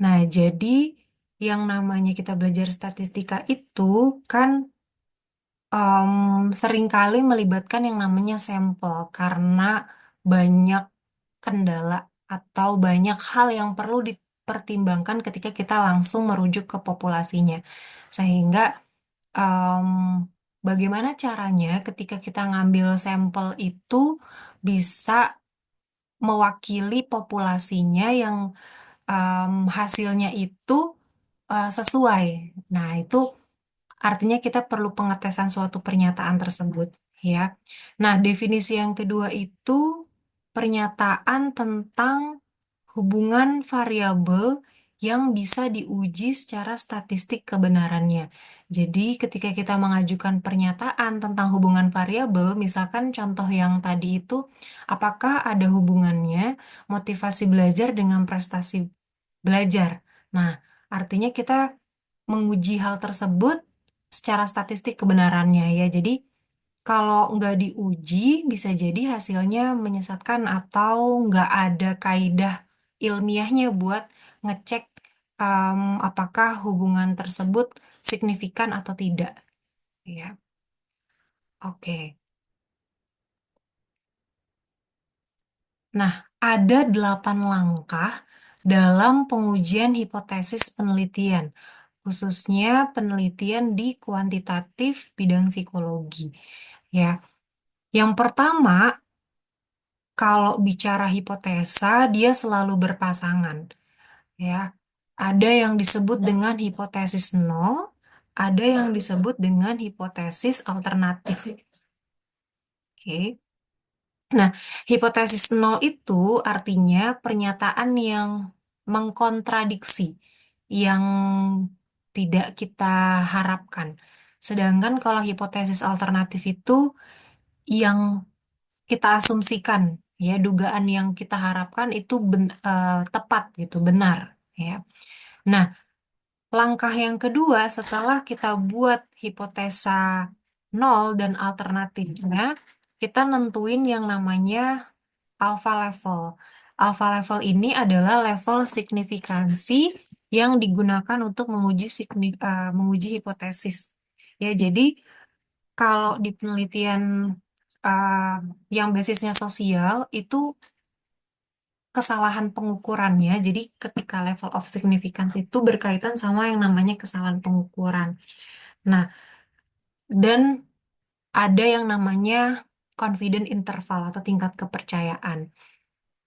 Nah, jadi yang namanya kita belajar statistika itu kan seringkali melibatkan yang namanya sampel karena banyak kendala atau banyak hal yang perlu dipertimbangkan ketika kita langsung merujuk ke populasinya. Sehingga em, bagaimana caranya ketika kita ngambil sampel itu bisa mewakili populasinya yang hasilnya itu sesuai. Nah, itu artinya kita perlu pengetesan suatu pernyataan tersebut, ya. Nah, definisi yang kedua itu pernyataan tentang hubungan variabel yang bisa diuji secara statistik kebenarannya. Jadi, ketika kita mengajukan pernyataan tentang hubungan variabel, misalkan contoh yang tadi itu, apakah ada hubungannya motivasi belajar dengan prestasi belajar? Nah, artinya kita menguji hal tersebut secara statistik kebenarannya ya. Jadi kalau nggak diuji bisa jadi hasilnya menyesatkan atau nggak ada kaidah ilmiahnya buat ngecek apakah hubungan tersebut signifikan atau tidak. Ya, oke. Nah, ada 8 langkah dalam pengujian hipotesis penelitian, khususnya penelitian di kuantitatif bidang psikologi. Ya, yang pertama, kalau bicara hipotesa, dia selalu berpasangan. Ya, ada yang disebut dengan hipotesis nol, ada yang disebut dengan hipotesis alternatif. Oke. Nah, hipotesis nol itu artinya pernyataan yang mengkontradiksi, yang tidak kita harapkan. Sedangkan kalau hipotesis alternatif itu yang kita asumsikan, ya, dugaan yang kita harapkan itu tepat gitu, benar, ya. Nah, langkah yang kedua setelah kita buat hipotesa nol dan alternatifnya, kita nentuin yang namanya alpha level. Alpha level ini adalah level signifikansi yang digunakan untuk menguji hipotesis. Ya, jadi kalau di penelitian uh, yang basisnya sosial itu kesalahan pengukurannya. Jadi ketika level of significance itu berkaitan sama yang namanya kesalahan pengukuran. Nah, dan ada yang namanya confidence interval atau tingkat kepercayaan.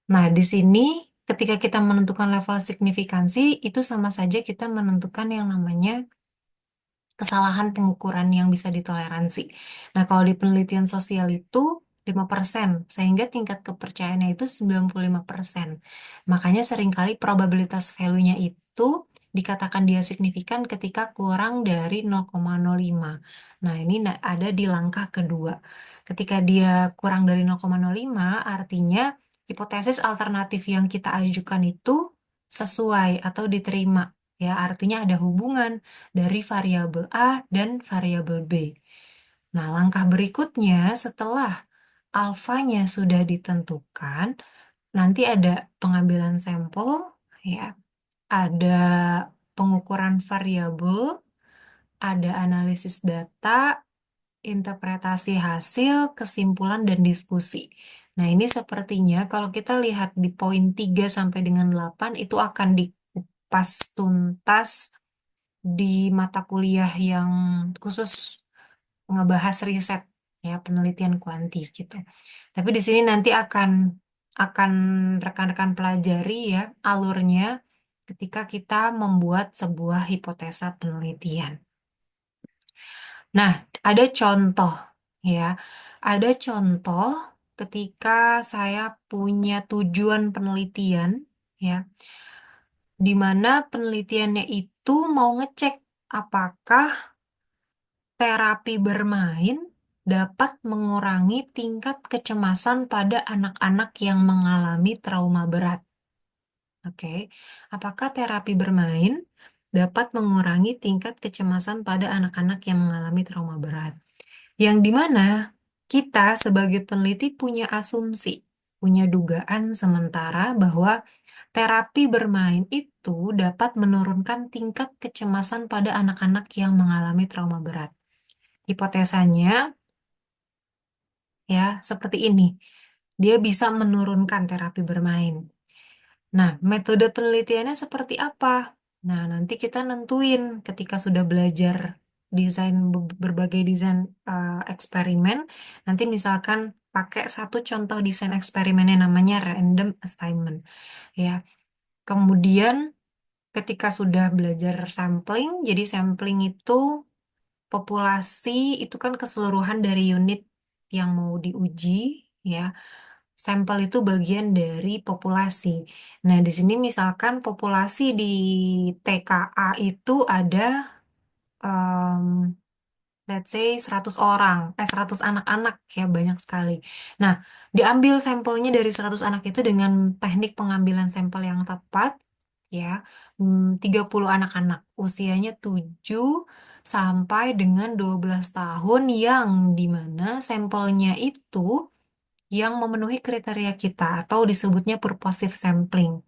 Nah, di sini ketika kita menentukan level signifikansi, itu sama saja kita menentukan yang namanya kesalahan pengukuran yang bisa ditoleransi. Nah, kalau di penelitian sosial itu 5%, sehingga tingkat kepercayaannya itu 95%. Makanya seringkali probabilitas value-nya itu dikatakan dia signifikan ketika kurang dari 0,05. Nah, ini ada di langkah kedua. Ketika dia kurang dari 0,05, artinya hipotesis alternatif yang kita ajukan itu sesuai atau diterima. Ya, artinya ada hubungan dari variabel A dan variabel B. Nah, langkah berikutnya setelah alfanya sudah ditentukan, nanti ada pengambilan sampel, ya, ada pengukuran variabel, ada analisis data, interpretasi hasil, kesimpulan, dan diskusi. Nah, ini sepertinya kalau kita lihat di poin 3 sampai dengan 8 itu akan dikupas tuntas di mata kuliah yang khusus ngebahas riset, ya, penelitian kuanti gitu. Tapi di sini nanti akan rekan-rekan pelajari ya alurnya ketika kita membuat sebuah hipotesa penelitian. Nah, ada contoh ya. Ada contoh ketika saya punya tujuan penelitian, ya, di mana penelitiannya itu mau ngecek apakah terapi bermain dapat mengurangi tingkat kecemasan pada anak-anak yang mengalami trauma berat. Oke, apakah terapi bermain dapat mengurangi tingkat kecemasan pada anak-anak yang mengalami trauma berat? Yang dimana kita sebagai peneliti punya asumsi. punya dugaan sementara bahwa terapi bermain itu dapat menurunkan tingkat kecemasan pada anak-anak yang mengalami trauma berat. Hipotesanya ya seperti ini. Dia bisa menurunkan terapi bermain. Nah, metode penelitiannya seperti apa? Nah, nanti kita nentuin ketika sudah belajar desain berbagai desain eksperimen. Nanti misalkan pakai satu contoh desain eksperimen yang namanya random assignment. Ya, kemudian ketika sudah belajar sampling, jadi sampling itu populasi itu kan keseluruhan dari unit yang mau diuji, ya. Sampel itu bagian dari populasi. Nah, di sini misalkan populasi di TKA itu ada let's say 100 orang, 100 anak-anak ya banyak sekali. Nah, diambil sampelnya dari 100 anak itu dengan teknik pengambilan sampel yang tepat ya. 30 anak-anak usianya 7 sampai dengan 12 tahun yang dimana sampelnya itu yang memenuhi kriteria kita atau disebutnya purposive sampling.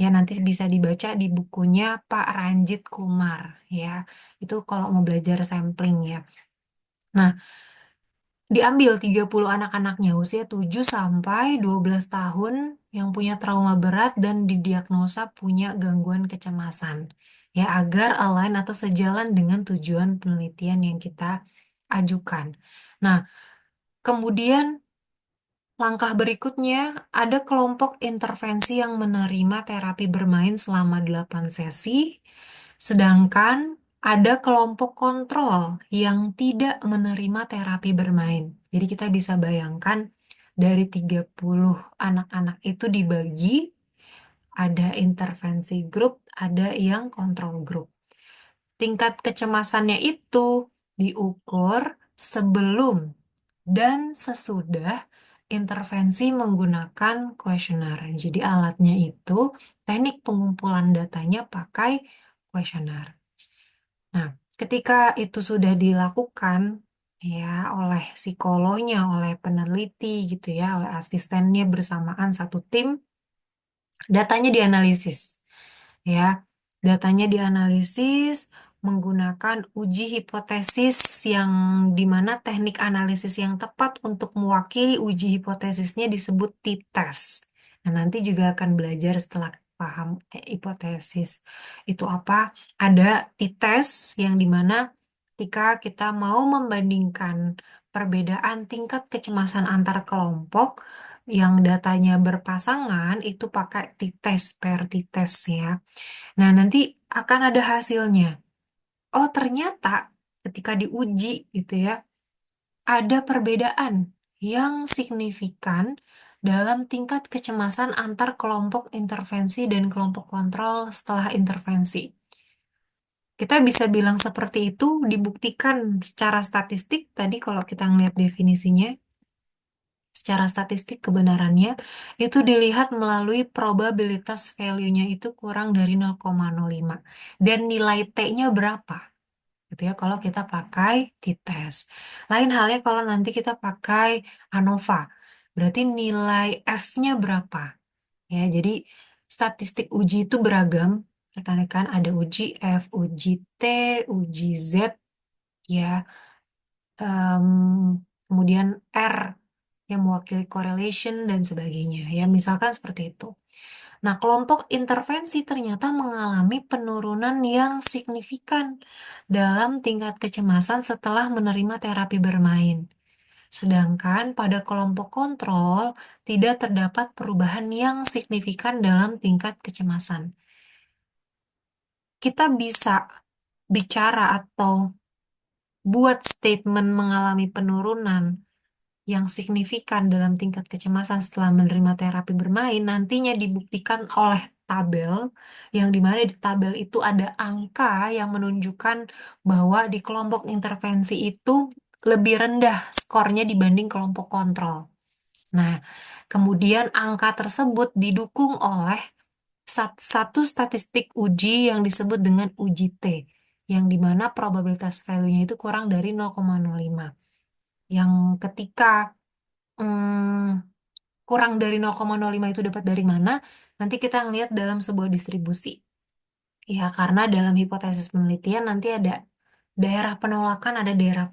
Ya, nanti bisa dibaca di bukunya Pak Ranjit Kumar ya. Itu kalau mau belajar sampling ya. Nah, diambil 30 anak-anaknya usia 7 sampai 12 tahun yang punya trauma berat dan didiagnosa punya gangguan kecemasan. Ya, agar align atau sejalan dengan tujuan penelitian yang kita ajukan. Nah, kemudian langkah berikutnya, ada kelompok intervensi yang menerima terapi bermain selama 8 sesi, sedangkan ada kelompok kontrol yang tidak menerima terapi bermain. Jadi kita bisa bayangkan dari 30 anak-anak itu dibagi, ada intervensi grup, ada yang kontrol grup. Tingkat kecemasannya itu diukur sebelum dan sesudah intervensi menggunakan kuesioner. Jadi alatnya itu teknik pengumpulan datanya pakai kuesioner. Nah, ketika itu sudah dilakukan ya oleh psikolognya, oleh peneliti gitu ya, oleh asistennya bersamaan satu tim, datanya dianalisis. Ya, datanya dianalisis menggunakan uji hipotesis yang dimana teknik analisis yang tepat untuk mewakili uji hipotesisnya disebut t-test. Nah, nanti juga akan belajar setelah paham hipotesis itu apa. Ada t-test yang dimana ketika kita mau membandingkan perbedaan tingkat kecemasan antar kelompok yang datanya berpasangan itu pakai t-test per t-test ya. Nah, nanti akan ada hasilnya. Oh, ternyata ketika diuji gitu ya, ada perbedaan yang signifikan dalam tingkat kecemasan antar kelompok intervensi dan kelompok kontrol setelah intervensi. Kita bisa bilang seperti itu dibuktikan secara statistik tadi kalau kita ngelihat definisinya. Secara statistik kebenarannya itu dilihat melalui probabilitas value-nya itu kurang dari 0,05 dan nilai T-nya berapa gitu ya kalau kita pakai t-test. Lain halnya kalau nanti kita pakai ANOVA, berarti nilai F-nya berapa ya. Jadi statistik uji itu beragam, rekan-rekan ada uji F, uji T, uji Z ya. Em, Kemudian R yang mewakili correlation dan sebagainya ya misalkan seperti itu. Nah, kelompok intervensi ternyata mengalami penurunan yang signifikan dalam tingkat kecemasan setelah menerima terapi bermain. Sedangkan pada kelompok kontrol tidak terdapat perubahan yang signifikan dalam tingkat kecemasan. Kita bisa bicara atau buat statement mengalami penurunan yang signifikan dalam tingkat kecemasan setelah menerima terapi bermain nantinya dibuktikan oleh tabel yang dimana di tabel itu ada angka yang menunjukkan bahwa di kelompok intervensi itu lebih rendah skornya dibanding kelompok kontrol. Nah, kemudian angka tersebut didukung oleh satu statistik uji yang disebut dengan uji T, yang dimana probabilitas value-nya itu kurang dari 0,05. Yang ketika hmm, kurang dari 0,05 itu dapat dari mana? Nanti kita ngelihat dalam sebuah distribusi. Ya, karena dalam hipotesis penelitian nanti ada daerah penolakan, ada daerah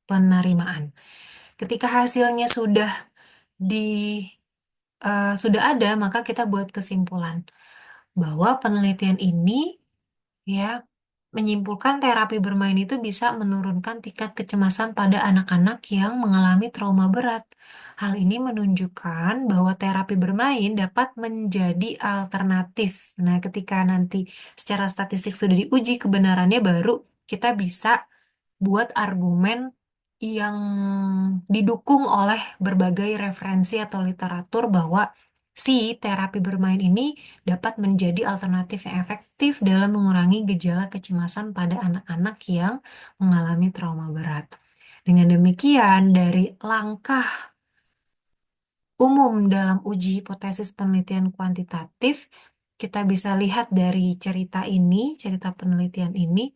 penerimaan. Ketika hasilnya di sudah ada, maka kita buat kesimpulan bahwa penelitian ini ya menyimpulkan terapi bermain itu bisa menurunkan tingkat kecemasan pada anak-anak yang mengalami trauma berat. Hal ini menunjukkan bahwa terapi bermain dapat menjadi alternatif. Nah, ketika nanti secara statistik sudah diuji kebenarannya, baru kita bisa buat argumen yang didukung oleh berbagai referensi atau literatur bahwa si terapi bermain ini dapat menjadi alternatif yang efektif dalam mengurangi gejala kecemasan pada anak-anak yang mengalami trauma berat. Dengan demikian, dari langkah umum dalam uji hipotesis penelitian kuantitatif, kita bisa lihat dari cerita penelitian ini,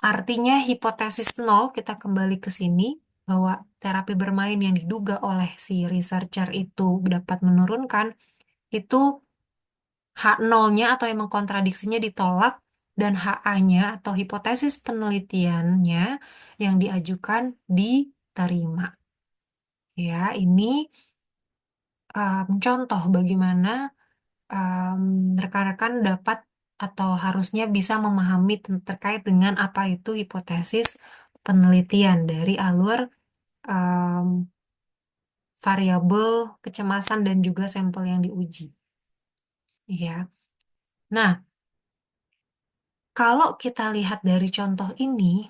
artinya hipotesis nol, kita kembali ke sini, bahwa terapi bermain yang diduga oleh si researcher itu dapat menurunkan, itu H0-nya atau yang mengkontradiksinya ditolak, dan HA-nya atau hipotesis penelitiannya yang diajukan diterima. Ya, ini contoh bagaimana rekan-rekan dapat atau harusnya bisa memahami terkait dengan apa itu hipotesis penelitian dari alur em, variabel kecemasan dan juga sampel yang diuji. Ya. Nah, kalau kita lihat dari contoh ini,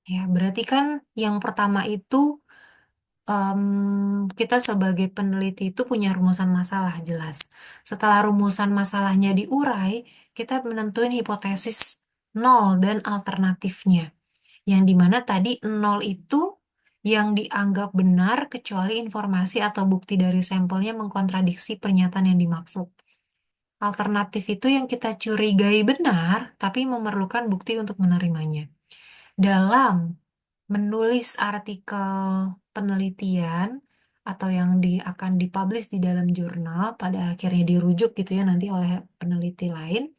ya berarti kan yang pertama itu kita sebagai peneliti itu punya rumusan masalah jelas. Setelah rumusan masalahnya diurai, kita menentuin hipotesis nol dan alternatifnya. Yang dimana tadi nol itu yang dianggap benar kecuali informasi atau bukti dari sampelnya mengkontradiksi pernyataan yang dimaksud. Alternatif itu yang kita curigai benar, tapi memerlukan bukti untuk menerimanya. Dalam menulis artikel penelitian atau yang akan dipublish di dalam jurnal, pada akhirnya dirujuk gitu ya nanti oleh peneliti lain,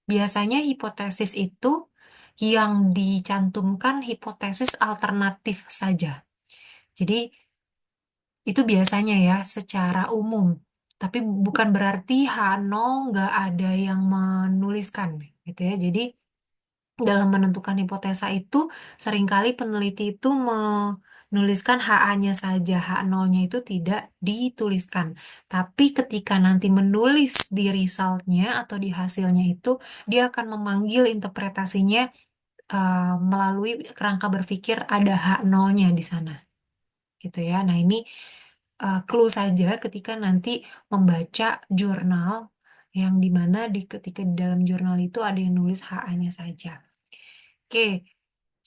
biasanya hipotesis itu yang dicantumkan hipotesis alternatif saja. Jadi itu biasanya ya secara umum. Tapi bukan berarti H0 nggak ada yang menuliskan gitu ya. Jadi dalam menentukan hipotesa itu seringkali peneliti itu menuliskan HA-nya saja, H0-nya itu tidak dituliskan. Tapi ketika nanti menulis di resultnya atau di hasilnya itu, dia akan memanggil interpretasinya melalui kerangka berpikir ada H0-nya di sana. Gitu ya. Nah, ini clue saja ketika nanti membaca jurnal yang dimana ketika di dalam jurnal itu ada yang nulis HA-nya saja. Oke,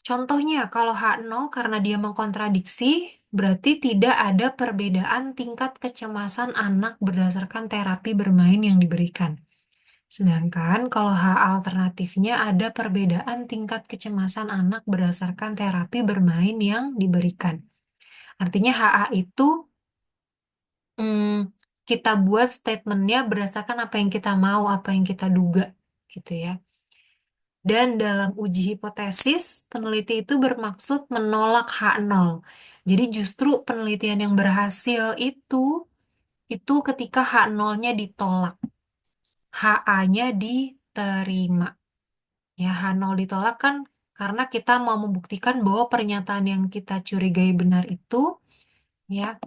contohnya kalau H0 karena dia mengkontradiksi, berarti tidak ada perbedaan tingkat kecemasan anak berdasarkan terapi bermain yang diberikan. Sedangkan kalau H alternatifnya ada perbedaan tingkat kecemasan anak berdasarkan terapi bermain yang diberikan. Artinya HA itu hmm, kita buat statementnya berdasarkan apa yang kita mau, apa yang kita duga, gitu ya. Dan dalam uji hipotesis, peneliti itu bermaksud menolak H0. Jadi justru penelitian yang berhasil itu ketika H0-nya ditolak, HA-nya diterima. Ya, H0 ditolak kan karena kita mau membuktikan bahwa pernyataan yang kita curigai benar itu, ya,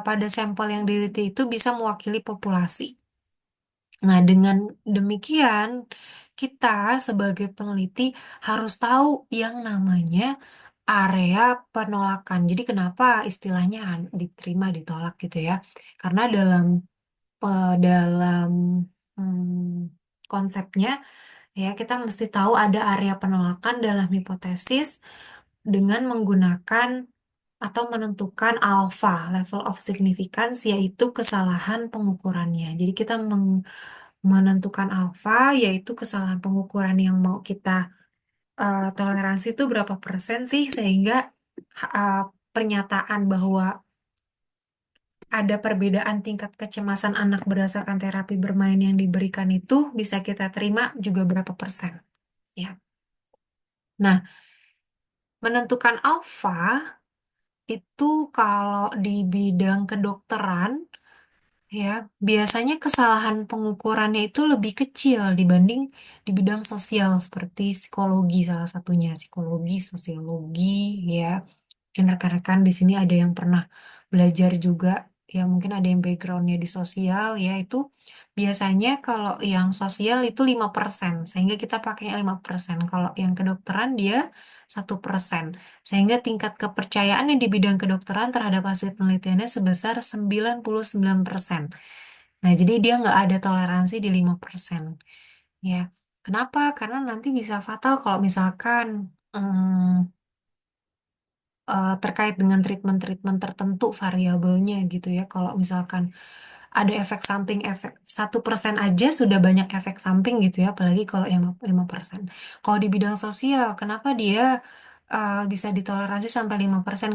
pada sampel yang diteliti itu bisa mewakili populasi. Nah, dengan demikian, kita sebagai peneliti harus tahu yang namanya area penolakan. Jadi, kenapa istilahnya diterima, ditolak gitu ya? Karena dalam konsepnya, ya kita mesti tahu ada area penolakan dalam hipotesis dengan menggunakan atau menentukan alpha, level of significance, yaitu kesalahan pengukurannya. Jadi kita menentukan alfa, yaitu kesalahan pengukuran yang mau kita toleransi itu berapa persen sih, sehingga uh, pernyataan bahwa ada perbedaan tingkat kecemasan anak berdasarkan terapi bermain yang diberikan itu bisa kita terima juga berapa persen. Ya. Nah, menentukan alfa itu kalau di bidang kedokteran, ya, biasanya kesalahan pengukurannya itu lebih kecil dibanding di bidang sosial seperti psikologi salah satunya, psikologi, sosiologi, ya. Mungkin rekan-rekan di sini ada yang pernah belajar juga, ya mungkin ada yang backgroundnya di sosial, ya itu biasanya kalau yang sosial itu 5%, sehingga kita pakai 5%. Kalau yang kedokteran dia 1%, sehingga tingkat kepercayaan yang di bidang kedokteran terhadap hasil penelitiannya sebesar 99%. Nah, jadi dia nggak ada toleransi di 5%. Ya, kenapa? Karena nanti bisa fatal kalau misalkan terkait dengan treatment-treatment tertentu variabelnya gitu ya. Kalau misalkan ada efek samping efek 1% aja sudah banyak efek samping gitu ya, apalagi kalau yang 5%. Kalau di bidang sosial, kenapa dia bisa ditoleransi sampai 5%?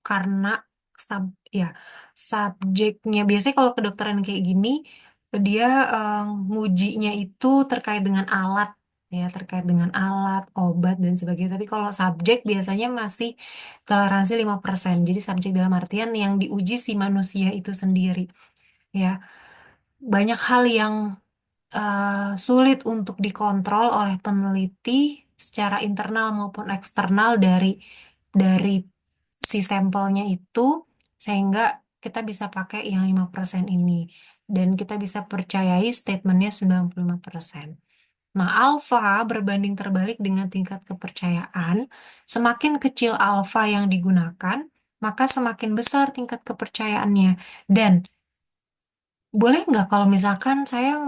Karena sub ya subjeknya biasanya kalau kedokteran kayak gini dia ngujinya itu terkait dengan alat, ya terkait dengan alat, obat dan sebagainya. Tapi kalau subjek biasanya masih toleransi 5%. Jadi subjek dalam artian yang diuji si manusia itu sendiri, ya. Banyak hal yang sulit untuk dikontrol oleh peneliti secara internal maupun eksternal dari si sampelnya itu, sehingga kita bisa pakai yang 5% ini dan kita bisa percayai statementnya 95%. Nah, alfa berbanding terbalik dengan tingkat kepercayaan. Semakin kecil alfa yang digunakan, maka semakin besar tingkat kepercayaannya. Dan boleh nggak kalau misalkan saya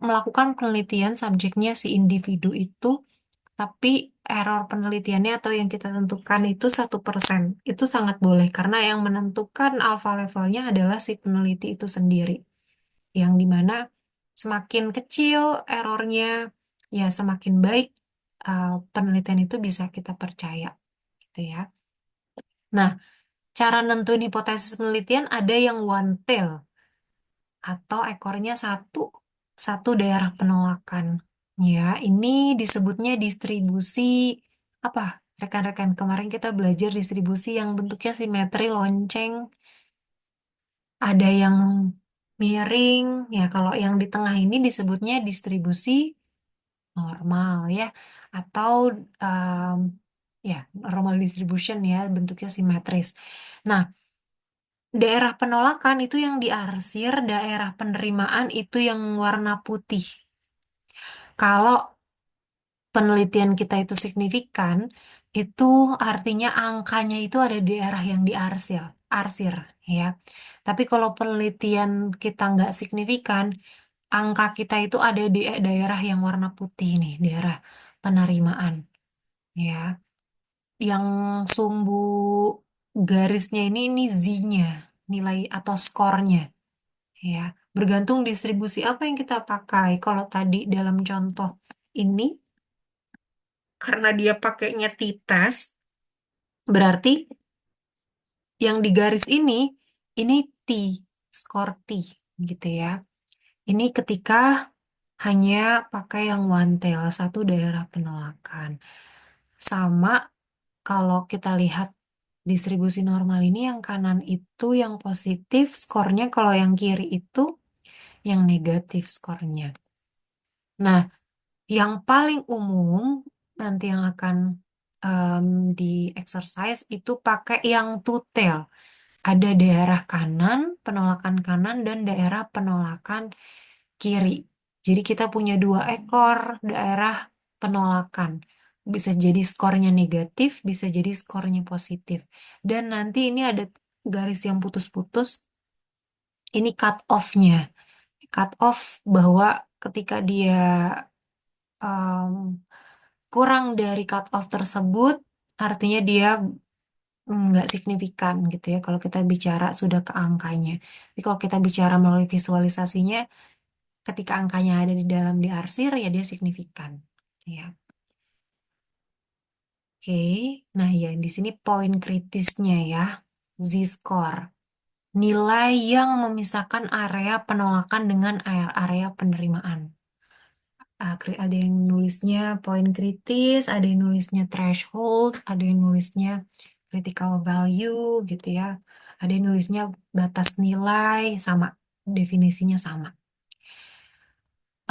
melakukan penelitian subjeknya si individu itu, tapi error penelitiannya atau yang kita tentukan itu 1%. Itu sangat boleh karena yang menentukan alfa levelnya adalah si peneliti itu sendiri. Yang dimana semakin kecil errornya, ya semakin baik penelitian itu bisa kita percaya, gitu ya. Nah, cara nentuin hipotesis penelitian ada yang one tail atau ekornya satu daerah penolakan. Ya, ini disebutnya distribusi apa? Rekan-rekan, kemarin kita belajar distribusi yang bentuknya simetri lonceng, ada yang miring. Ya, kalau yang di tengah ini disebutnya distribusi normal ya, atau em, ya normal distribution ya, bentuknya simetris. Nah, daerah penolakan itu yang diarsir, daerah penerimaan itu yang warna putih. Kalau penelitian kita itu signifikan, itu artinya angkanya itu ada di daerah yang arsir, ya. Tapi kalau penelitian kita nggak signifikan, angka kita itu ada di daerah yang warna putih nih, daerah penerimaan, ya. Yang sumbu garisnya ini Z-nya, nilai atau skornya, ya. Bergantung distribusi apa yang kita pakai. Kalau tadi dalam contoh ini, karena dia pakainya t-test, berarti yang di garis ini T, skor T, gitu ya. Ini ketika hanya pakai yang one tail, satu daerah penolakan. Sama kalau kita lihat distribusi normal ini yang kanan itu yang positif skornya, kalau yang kiri itu yang negatif skornya. Nah, yang paling umum nanti yang akan em, di exercise itu pakai yang two tail. Ada daerah kanan, penolakan kanan, dan daerah penolakan kiri. Jadi kita punya dua ekor daerah penolakan. Bisa jadi skornya negatif, bisa jadi skornya positif. Dan nanti ini ada garis yang putus-putus, ini cut off-nya. Cut off bahwa ketika dia em, kurang dari cut off tersebut, artinya dia nggak signifikan gitu ya kalau kita bicara sudah ke angkanya. Tapi kalau kita bicara melalui visualisasinya, ketika angkanya ada di dalam diarsir ya dia signifikan. Ya, oke. Nah ya di sini poin kritisnya ya, Z-score. nilai yang memisahkan area penolakan dengan area penerimaan. Ada yang nulisnya poin kritis, ada yang nulisnya threshold, ada yang nulisnya critical value gitu ya. Ada yang nulisnya batas nilai, sama. Definisinya sama.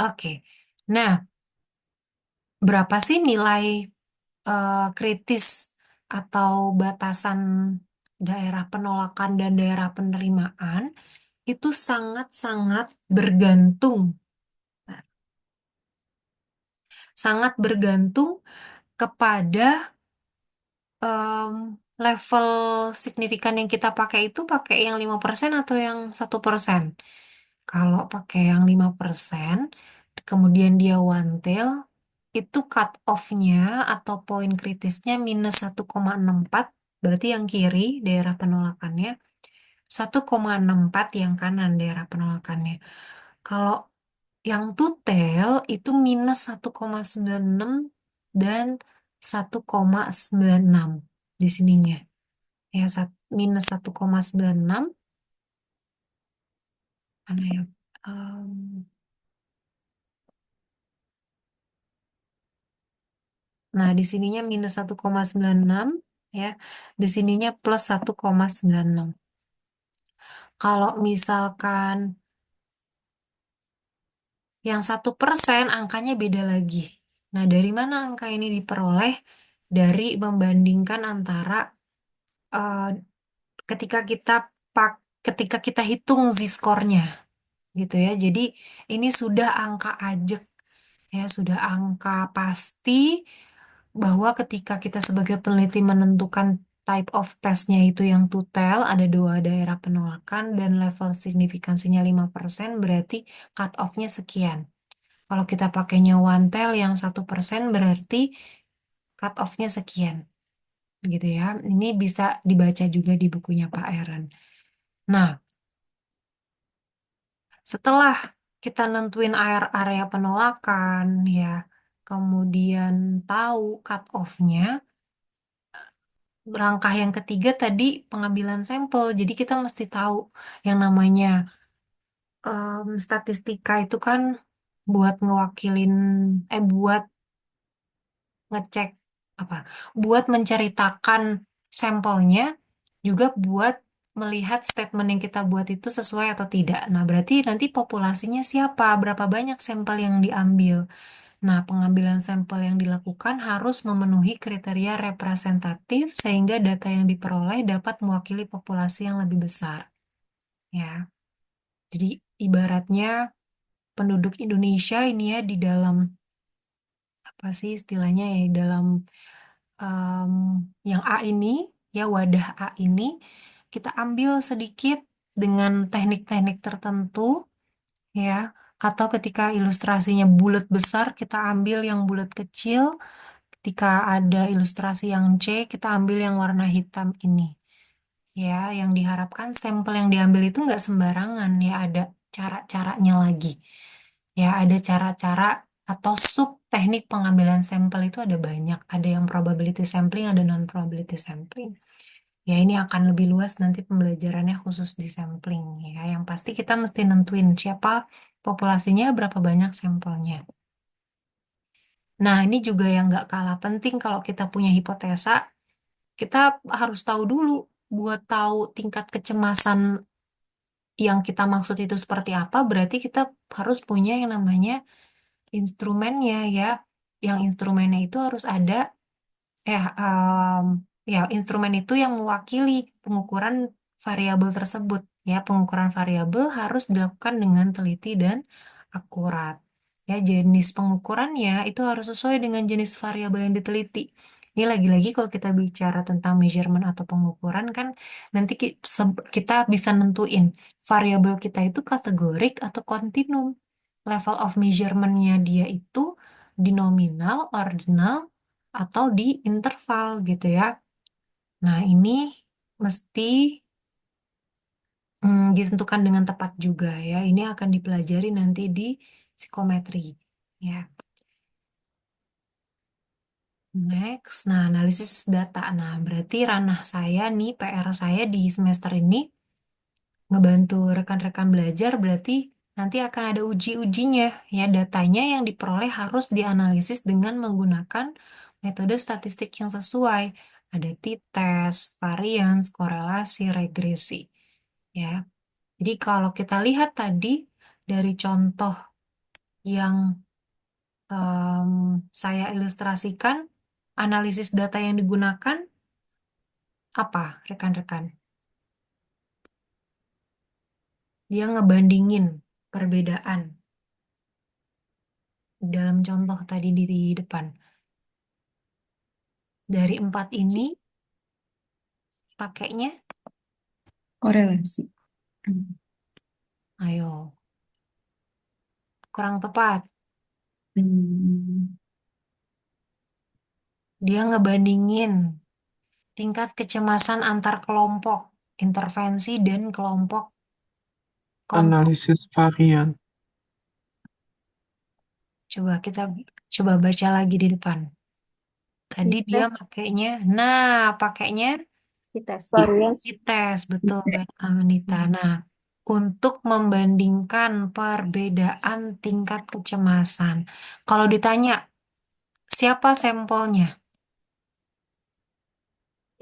Oke. Nah, berapa sih nilai kritis atau batasan daerah penolakan dan daerah penerimaan? Itu sangat-sangat bergantung. Nah, sangat bergantung kepada em, level signifikan yang kita pakai itu pakai yang 5% atau yang 1%. Kalau pakai yang 5%, kemudian dia one tail, itu cut off-nya atau poin kritisnya minus 1,64, berarti yang kiri daerah penolakannya, 1,64 yang kanan daerah penolakannya. Kalau yang tutel itu minus 1,96 dan 1,96 di sininya. Ya, minus 1,96, mana ya? Em, nah, di sininya minus 1,96 ya. Di sininya plus 1,96. Kalau misalkan yang 1% angkanya beda lagi. Nah, dari mana angka ini diperoleh? Dari membandingkan antara eh, ketika kita pak ketika kita hitung z-score-nya gitu ya. Jadi ini sudah angka ajek ya, sudah angka pasti bahwa ketika kita sebagai peneliti menentukan type of testnya itu yang tutel, ada dua daerah penolakan dan level signifikansinya 5%, berarti cut off-nya sekian. Kalau kita pakainya one tail yang 1% berarti cut off-nya sekian. Gitu ya. Ini bisa dibaca juga di bukunya Pak Aaron. Nah, setelah kita nentuin area penolakan ya, kemudian tahu cut off-nya, langkah yang ketiga tadi pengambilan sampel. Jadi kita mesti tahu yang namanya statistika itu kan buat ngewakilin, buat ngecek apa? Buat menceritakan sampelnya, juga buat melihat statement yang kita buat itu sesuai atau tidak. Nah, berarti nanti populasinya siapa? Berapa banyak sampel yang diambil? Nah, pengambilan sampel yang dilakukan harus memenuhi kriteria representatif sehingga data yang diperoleh dapat mewakili populasi yang lebih besar. Ya, jadi ibaratnya penduduk Indonesia ini ya di dalam apa sih istilahnya ya di dalam em, yang A ini ya wadah A ini kita ambil sedikit dengan teknik-teknik tertentu ya atau ketika ilustrasinya bulat besar kita ambil yang bulat kecil. Ketika ada ilustrasi yang C, kita ambil yang warna hitam ini. Ya, yang diharapkan sampel yang diambil itu nggak sembarangan ya, ada cara-caranya lagi. Ya, ada cara-cara atau sub teknik pengambilan sampel itu ada banyak. Ada yang probability sampling, ada non-probability sampling. Ya, ini akan lebih luas nanti pembelajarannya khusus di sampling. Ya, yang pasti kita mesti nentuin siapa populasinya, berapa banyak sampelnya. Nah, ini juga yang nggak kalah penting kalau kita punya hipotesa, kita harus tahu dulu buat tahu tingkat kecemasan yang kita maksud itu seperti apa, berarti kita harus punya yang namanya instrumennya ya. Yang instrumennya itu harus ada ya ya instrumen itu yang mewakili pengukuran variabel tersebut ya. Pengukuran variabel harus dilakukan dengan teliti dan akurat. Ya, jenis pengukurannya itu harus sesuai dengan jenis variabel yang diteliti. Ini lagi-lagi kalau kita bicara tentang measurement atau pengukuran kan nanti kita bisa nentuin variabel kita itu kategorik atau kontinum. Level of measurement-nya dia itu di nominal, ordinal, atau di interval gitu ya. Nah, ini mesti ditentukan dengan tepat juga ya. Ini akan dipelajari nanti di psikometri. Ya, next. Nah, analisis data. Nah, berarti ranah saya nih, PR saya di semester ini ngebantu rekan-rekan belajar berarti nanti akan ada uji-ujinya ya. Datanya yang diperoleh harus dianalisis dengan menggunakan metode statistik yang sesuai. Ada t-test, variance, korelasi, regresi ya. Jadi kalau kita lihat tadi dari contoh yang saya ilustrasikan, analisis data yang digunakan apa rekan-rekan? Dia ngebandingin perbedaan dalam contoh tadi di depan. Dari empat ini pakainya, Korelasi. ayo, kurang tepat. Hmm, Dia ngebandingin tingkat kecemasan antar kelompok, intervensi dan kelompok kontrol. Analisis varian. Coba kita coba baca lagi di depan. Tadi dia Tes, pakainya, nah pakainya tes. Variance tes, betul Mbak Amanita. Nah, untuk membandingkan perbedaan tingkat kecemasan. Kalau ditanya, siapa sampelnya?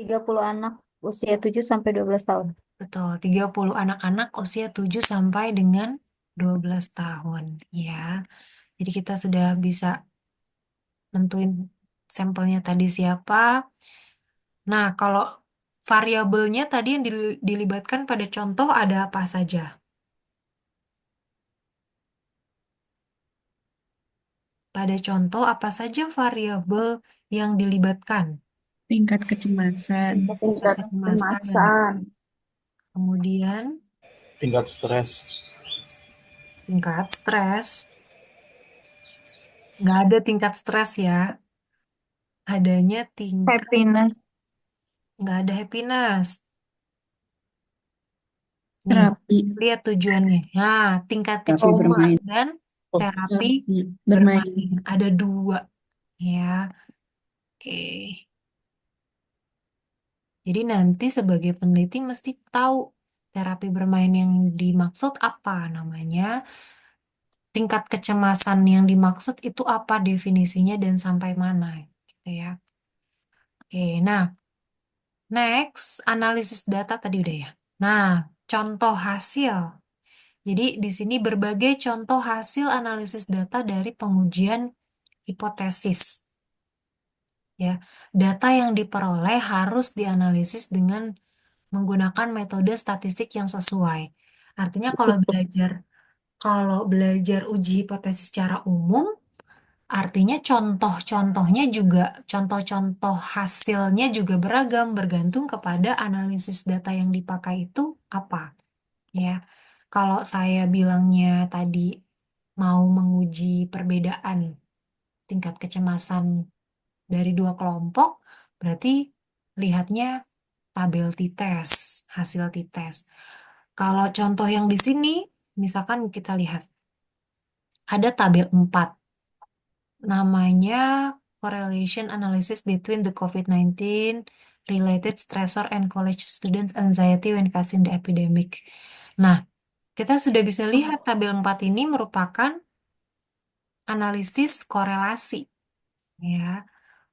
30 anak usia 7 sampai 12 tahun. Betul, 30 anak-anak usia 7 sampai dengan 12 tahun. Ya, jadi kita sudah bisa nentuin sampelnya tadi siapa. Nah, kalau variabelnya tadi yang dilibatkan pada contoh ada apa saja? Pada contoh apa saja variabel yang dilibatkan? Tingkat kecemasan. Tingkat Tingkat kecemasan. kecemasan. Kemudian tingkat stres, tingkat stres. Nggak ada tingkat stres ya. Adanya tingkat, Happiness. nggak ada happiness. Nih, Terapi. lihat tujuannya. Nah, tingkat Terapi Koma. kecemasan bermain. dan Oh, terapi harusnya bermain. bermain. Ada dua. Ya, oke. Jadi nanti sebagai peneliti mesti tahu terapi bermain yang dimaksud apa namanya, tingkat kecemasan yang dimaksud itu apa definisinya dan sampai mana gitu ya. Oke, nah next analisis data tadi udah ya. Nah, contoh hasil. Jadi di sini berbagai contoh hasil analisis data dari pengujian hipotesis. Ya, data yang diperoleh harus dianalisis dengan menggunakan metode statistik yang sesuai. Artinya kalau belajar uji hipotesis secara umum, artinya contoh-contohnya juga, contoh-contoh hasilnya juga beragam, bergantung kepada analisis data yang dipakai itu apa. Ya, kalau saya bilangnya tadi mau menguji perbedaan tingkat kecemasan dari dua kelompok, berarti lihatnya tabel t-test, hasil t-test. Kalau contoh yang di sini, misalkan kita lihat, ada tabel 4, namanya Correlation Analysis between the COVID-19 Related Stressor and College Students Anxiety when Facing the Epidemic. Nah, kita sudah bisa lihat tabel 4 ini merupakan analisis korelasi. Ya,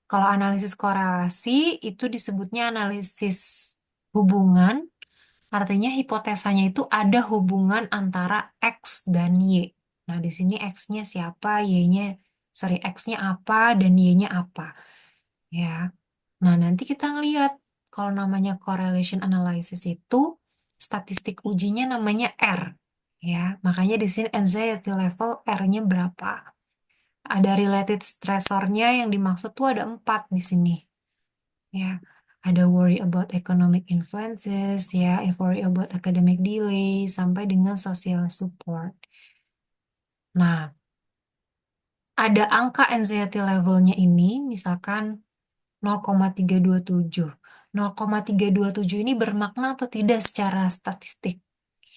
kalau analisis korelasi itu disebutnya analisis hubungan. Artinya hipotesanya itu ada hubungan antara X dan Y. Nah, di sini X-nya siapa, Y-nya, sorry, X-nya apa dan Y-nya apa. Ya. Nah, nanti kita ngeliat kalau namanya correlation analysis itu statistik ujinya namanya R. Ya, makanya di sini anxiety level R-nya berapa. Ada related stressornya yang dimaksud tuh ada 4 di sini. Ya, ada worry about economic influences, ya, worry about academic delay, sampai dengan social support. Nah, ada angka anxiety levelnya ini, misalkan 0,327. 0,327 ini bermakna atau tidak secara statistik,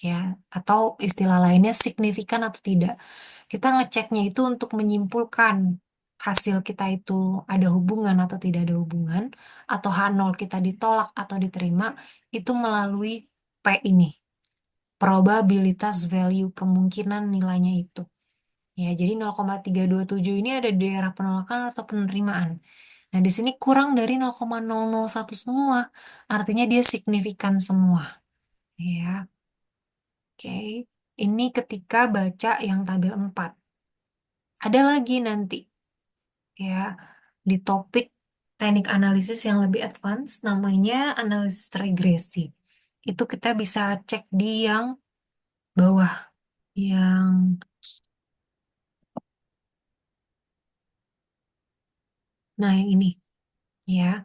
ya, atau istilah lainnya signifikan atau tidak. Kita ngeceknya itu untuk menyimpulkan hasil kita itu ada hubungan atau tidak ada hubungan, atau H0 kita ditolak atau diterima, itu melalui P ini. P probabilitas value kemungkinan nilainya itu. Ya, jadi 0,327 ini ada di daerah penolakan atau penerimaan. Nah, di sini kurang dari 0,001 semua. Artinya dia signifikan semua. Ya, oke. Ini ketika baca yang tabel 4. Ada lagi nanti, ya, di topik teknik analisis yang lebih advance, namanya analisis regresi. Itu kita bisa cek di yang bawah, yang, nah yang ini, ya,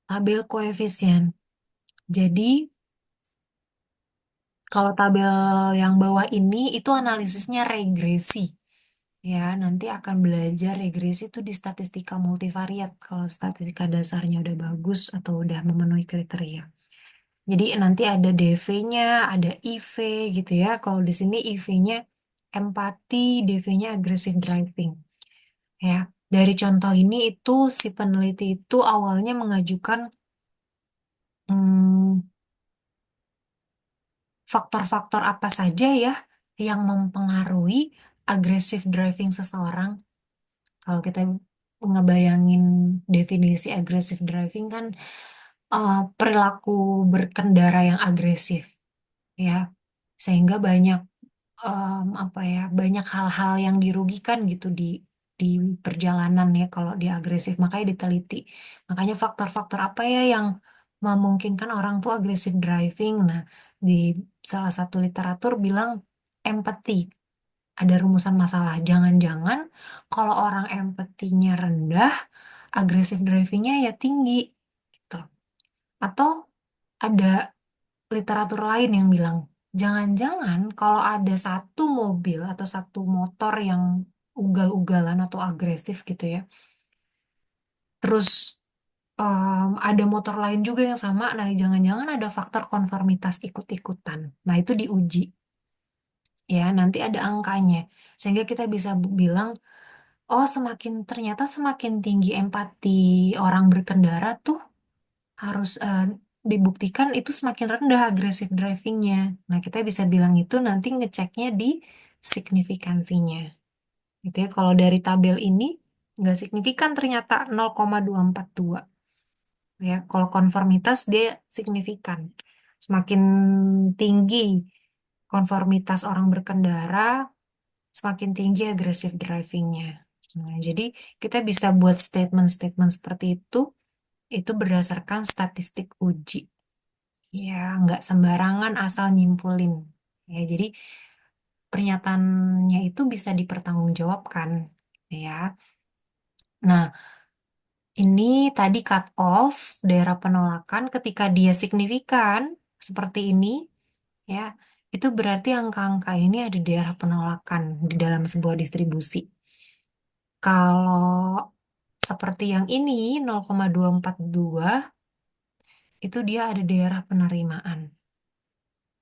tabel koefisien. Jadi, kalau tabel yang bawah ini itu analisisnya regresi. Ya, nanti akan belajar regresi itu di statistika multivariat kalau statistika dasarnya udah bagus atau udah memenuhi kriteria. Jadi nanti ada DV-nya, ada IV gitu ya. Kalau di sini IV-nya empati, DV-nya aggressive driving. Ya, dari contoh ini itu si peneliti itu awalnya mengajukan hmm, faktor-faktor apa saja ya yang mempengaruhi aggressive driving seseorang. Kalau kita ngebayangin definisi aggressive driving kan perilaku berkendara yang agresif ya, sehingga banyak apa ya, banyak hal-hal yang dirugikan gitu di perjalanan ya kalau dia agresif, makanya diteliti. Makanya faktor-faktor apa ya yang memungkinkan orang tuh agresif driving. Nah, di salah satu literatur bilang empati. Ada rumusan masalah. Jangan-jangan kalau orang empatinya rendah, agresif drivingnya ya tinggi gitu. Atau ada literatur lain yang bilang, jangan-jangan kalau ada satu mobil atau satu motor yang ugal-ugalan atau agresif gitu ya, terus ada motor lain juga yang sama, nah jangan-jangan ada faktor konformitas ikut-ikutan. Nah itu diuji, ya nanti ada angkanya. Sehingga kita bisa bilang, oh ternyata semakin tinggi empati orang berkendara tuh harus dibuktikan itu semakin rendah agresif drivingnya. Nah, kita bisa bilang itu nanti ngeceknya di signifikansinya. Gitu ya. Kalau dari tabel ini nggak signifikan ternyata 0,242. Ya, kalau konformitas dia signifikan. Semakin tinggi konformitas orang berkendara, semakin tinggi agresif drivingnya. Nah, jadi kita bisa buat statement-statement seperti itu berdasarkan statistik uji. Ya, nggak sembarangan asal nyimpulin. Ya, jadi pernyataannya itu bisa dipertanggungjawabkan. Ya, nah ini tadi cut off daerah penolakan ketika dia signifikan seperti ini, ya, itu berarti angka-angka ini ada di daerah penolakan di dalam sebuah distribusi. Kalau seperti yang ini 0,242 itu dia ada di daerah penerimaan.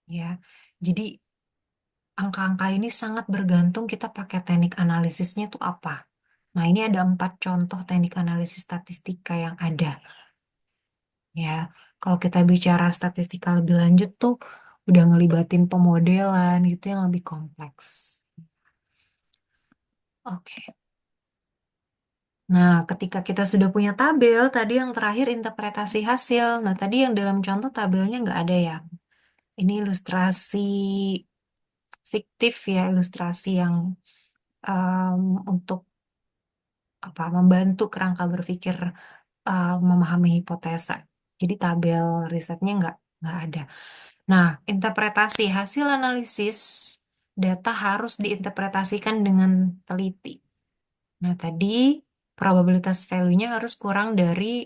Ya, jadi angka-angka ini sangat bergantung kita pakai teknik analisisnya itu apa. Nah, ini ada 4 contoh teknik analisis statistika yang ada. Ya, kalau kita bicara statistika lebih lanjut tuh udah ngelibatin pemodelan gitu yang lebih kompleks. Oke. Nah, ketika kita sudah punya tabel, tadi yang terakhir interpretasi hasil. Nah, tadi yang dalam contoh tabelnya nggak ada ya. Ini ilustrasi fiktif ya, ilustrasi yang untuk apa membantu kerangka berpikir memahami hipotesa. Jadi tabel risetnya nggak ada. Nah, interpretasi hasil analisis data harus diinterpretasikan dengan teliti. Nah, tadi probabilitas value-nya harus kurang dari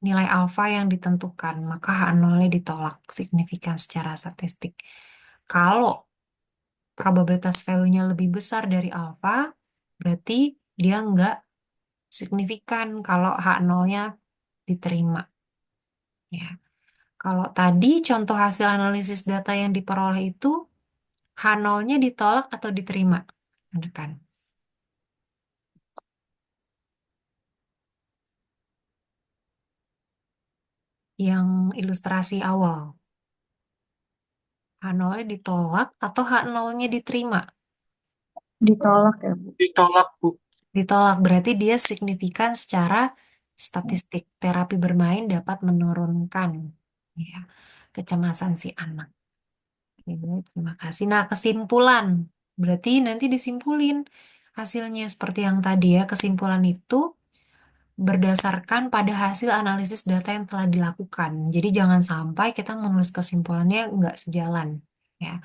nilai alfa yang ditentukan, maka H0-nya ditolak signifikan secara statistik. Kalau probabilitas value-nya lebih besar dari alfa, berarti dia nggak signifikan kalau H0-nya diterima. Ya. Kalau tadi contoh hasil analisis data yang diperoleh itu H0-nya ditolak atau diterima. Benar kan? Yang ilustrasi awal. H0-nya ditolak atau H0-nya diterima? Ditolak ya, Bu. Ditolak, Bu. Ditolak berarti dia signifikan secara statistik. Terapi bermain dapat menurunkan ya, kecemasan si anak. Oke, terima kasih. Nah, kesimpulan. Berarti nanti disimpulin hasilnya seperti yang tadi ya. Kesimpulan itu berdasarkan pada hasil analisis data yang telah dilakukan. Jadi jangan sampai kita menulis kesimpulannya nggak sejalan. Ya.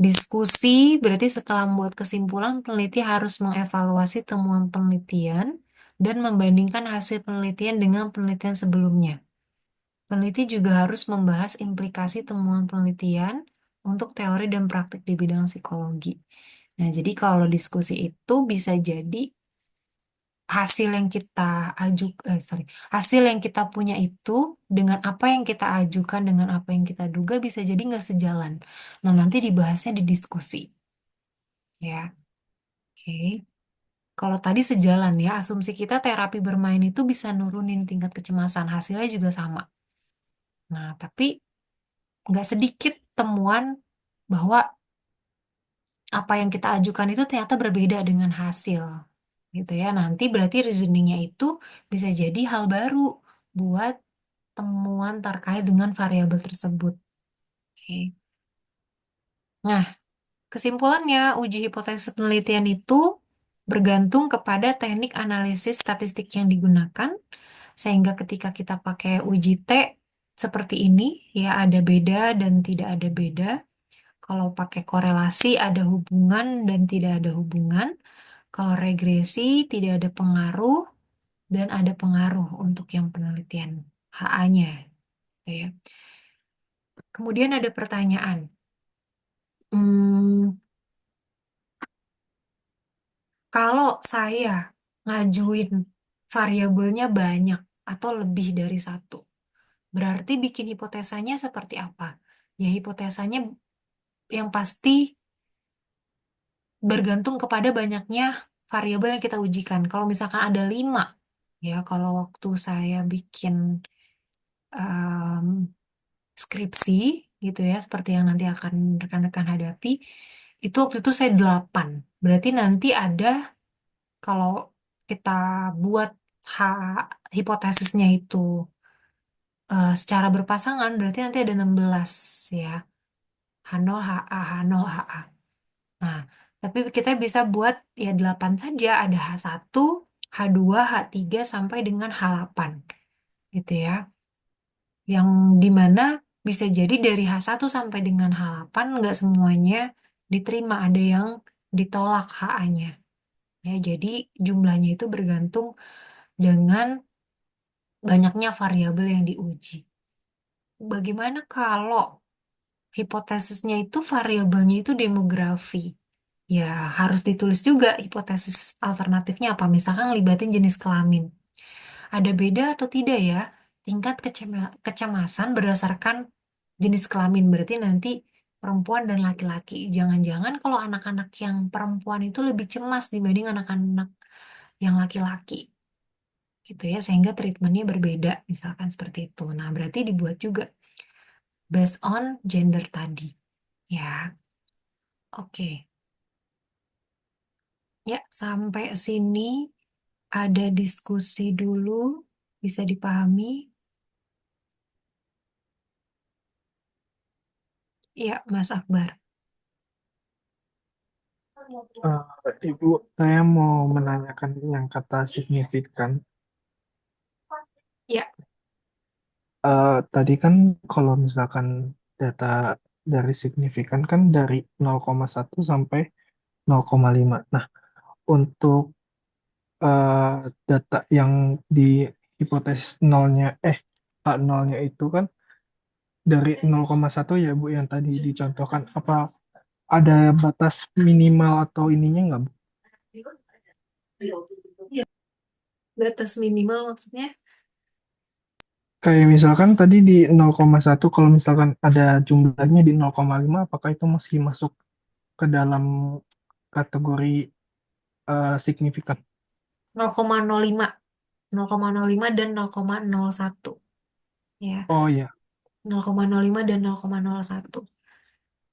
Diskusi berarti setelah membuat kesimpulan, peneliti harus mengevaluasi temuan penelitian dan membandingkan hasil penelitian dengan penelitian sebelumnya. Peneliti juga harus membahas implikasi temuan penelitian untuk teori dan praktik di bidang psikologi. Nah, jadi kalau diskusi itu bisa jadi hasil yang kita hasil yang kita punya itu dengan apa yang kita ajukan, dengan apa yang kita duga bisa jadi nggak sejalan. Nah, nanti dibahasnya di diskusi. Ya, oke. Kalau tadi sejalan ya, asumsi kita terapi bermain itu bisa nurunin tingkat kecemasan. Hasilnya juga sama. Nah, tapi nggak sedikit temuan bahwa apa yang kita ajukan itu ternyata berbeda dengan hasil. Gitu ya. Nanti berarti reasoningnya itu bisa jadi hal baru buat temuan terkait dengan variabel tersebut. Oke. Nah, kesimpulannya, uji hipotesis penelitian itu bergantung kepada teknik analisis statistik yang digunakan, sehingga ketika kita pakai uji T seperti ini, ya ada beda dan tidak ada beda. Kalau pakai korelasi ada hubungan dan tidak ada hubungan. Kalau regresi tidak ada pengaruh dan ada pengaruh untuk yang penelitian HA-nya. Gitu ya. Kemudian ada pertanyaan. Hmm, Kalau saya ngajuin variabelnya banyak atau lebih dari satu, berarti bikin hipotesanya seperti apa? Ya, hipotesanya yang pasti bergantung kepada banyaknya variabel yang kita ujikan. Kalau misalkan ada 5, ya kalau waktu saya bikin em, skripsi gitu ya, seperti yang nanti akan rekan-rekan hadapi, itu waktu itu saya 8. Berarti nanti ada kalau kita buat hipotesisnya itu secara berpasangan berarti nanti ada 16 ya. H0, HA, H0, HA. Nah, tapi kita bisa buat ya 8 saja. Ada H1, H2, H3 sampai dengan H8 gitu ya. Yang dimana bisa jadi dari H1 sampai dengan H8 nggak semuanya diterima. Ada yang ditolak HA-nya. Ya, jadi jumlahnya itu bergantung dengan banyaknya variabel yang diuji. Bagaimana kalau hipotesisnya itu variabelnya itu demografi? Ya, harus ditulis juga hipotesis alternatifnya apa. Misalkan ngelibatin jenis kelamin. Ada beda atau tidak ya tingkat kecemasan berdasarkan jenis kelamin. Berarti nanti perempuan dan laki-laki. Jangan-jangan kalau anak-anak yang perempuan itu lebih cemas dibanding anak-anak yang laki-laki. Gitu ya, sehingga treatmentnya berbeda, misalkan seperti itu. Nah, berarti dibuat juga based on gender tadi. Ya, oke. Ya, sampai sini ada diskusi dulu, bisa dipahami? Ya, Mas Akbar. Ibu, saya mau menanyakan yang kata signifikan. Ya, Tadi kan kalau misalkan data dari signifikan kan dari 0,1 sampai 0,5. Nah, untuk eh, data yang di hipotesis nolnya, nolnya itu kan dari 0,1 ya Bu yang tadi dicontohkan. Apa ada batas minimal atau ininya nggak Bu? batas minimal maksudnya. Kayak misalkan tadi di 0,1 kalau misalkan ada jumlahnya di 0,5 apakah itu masih masuk ke dalam kategori signifikan? 0,05, 0,05 dan 0,01. Ya, Oh iya. 0,05 dan 0,01.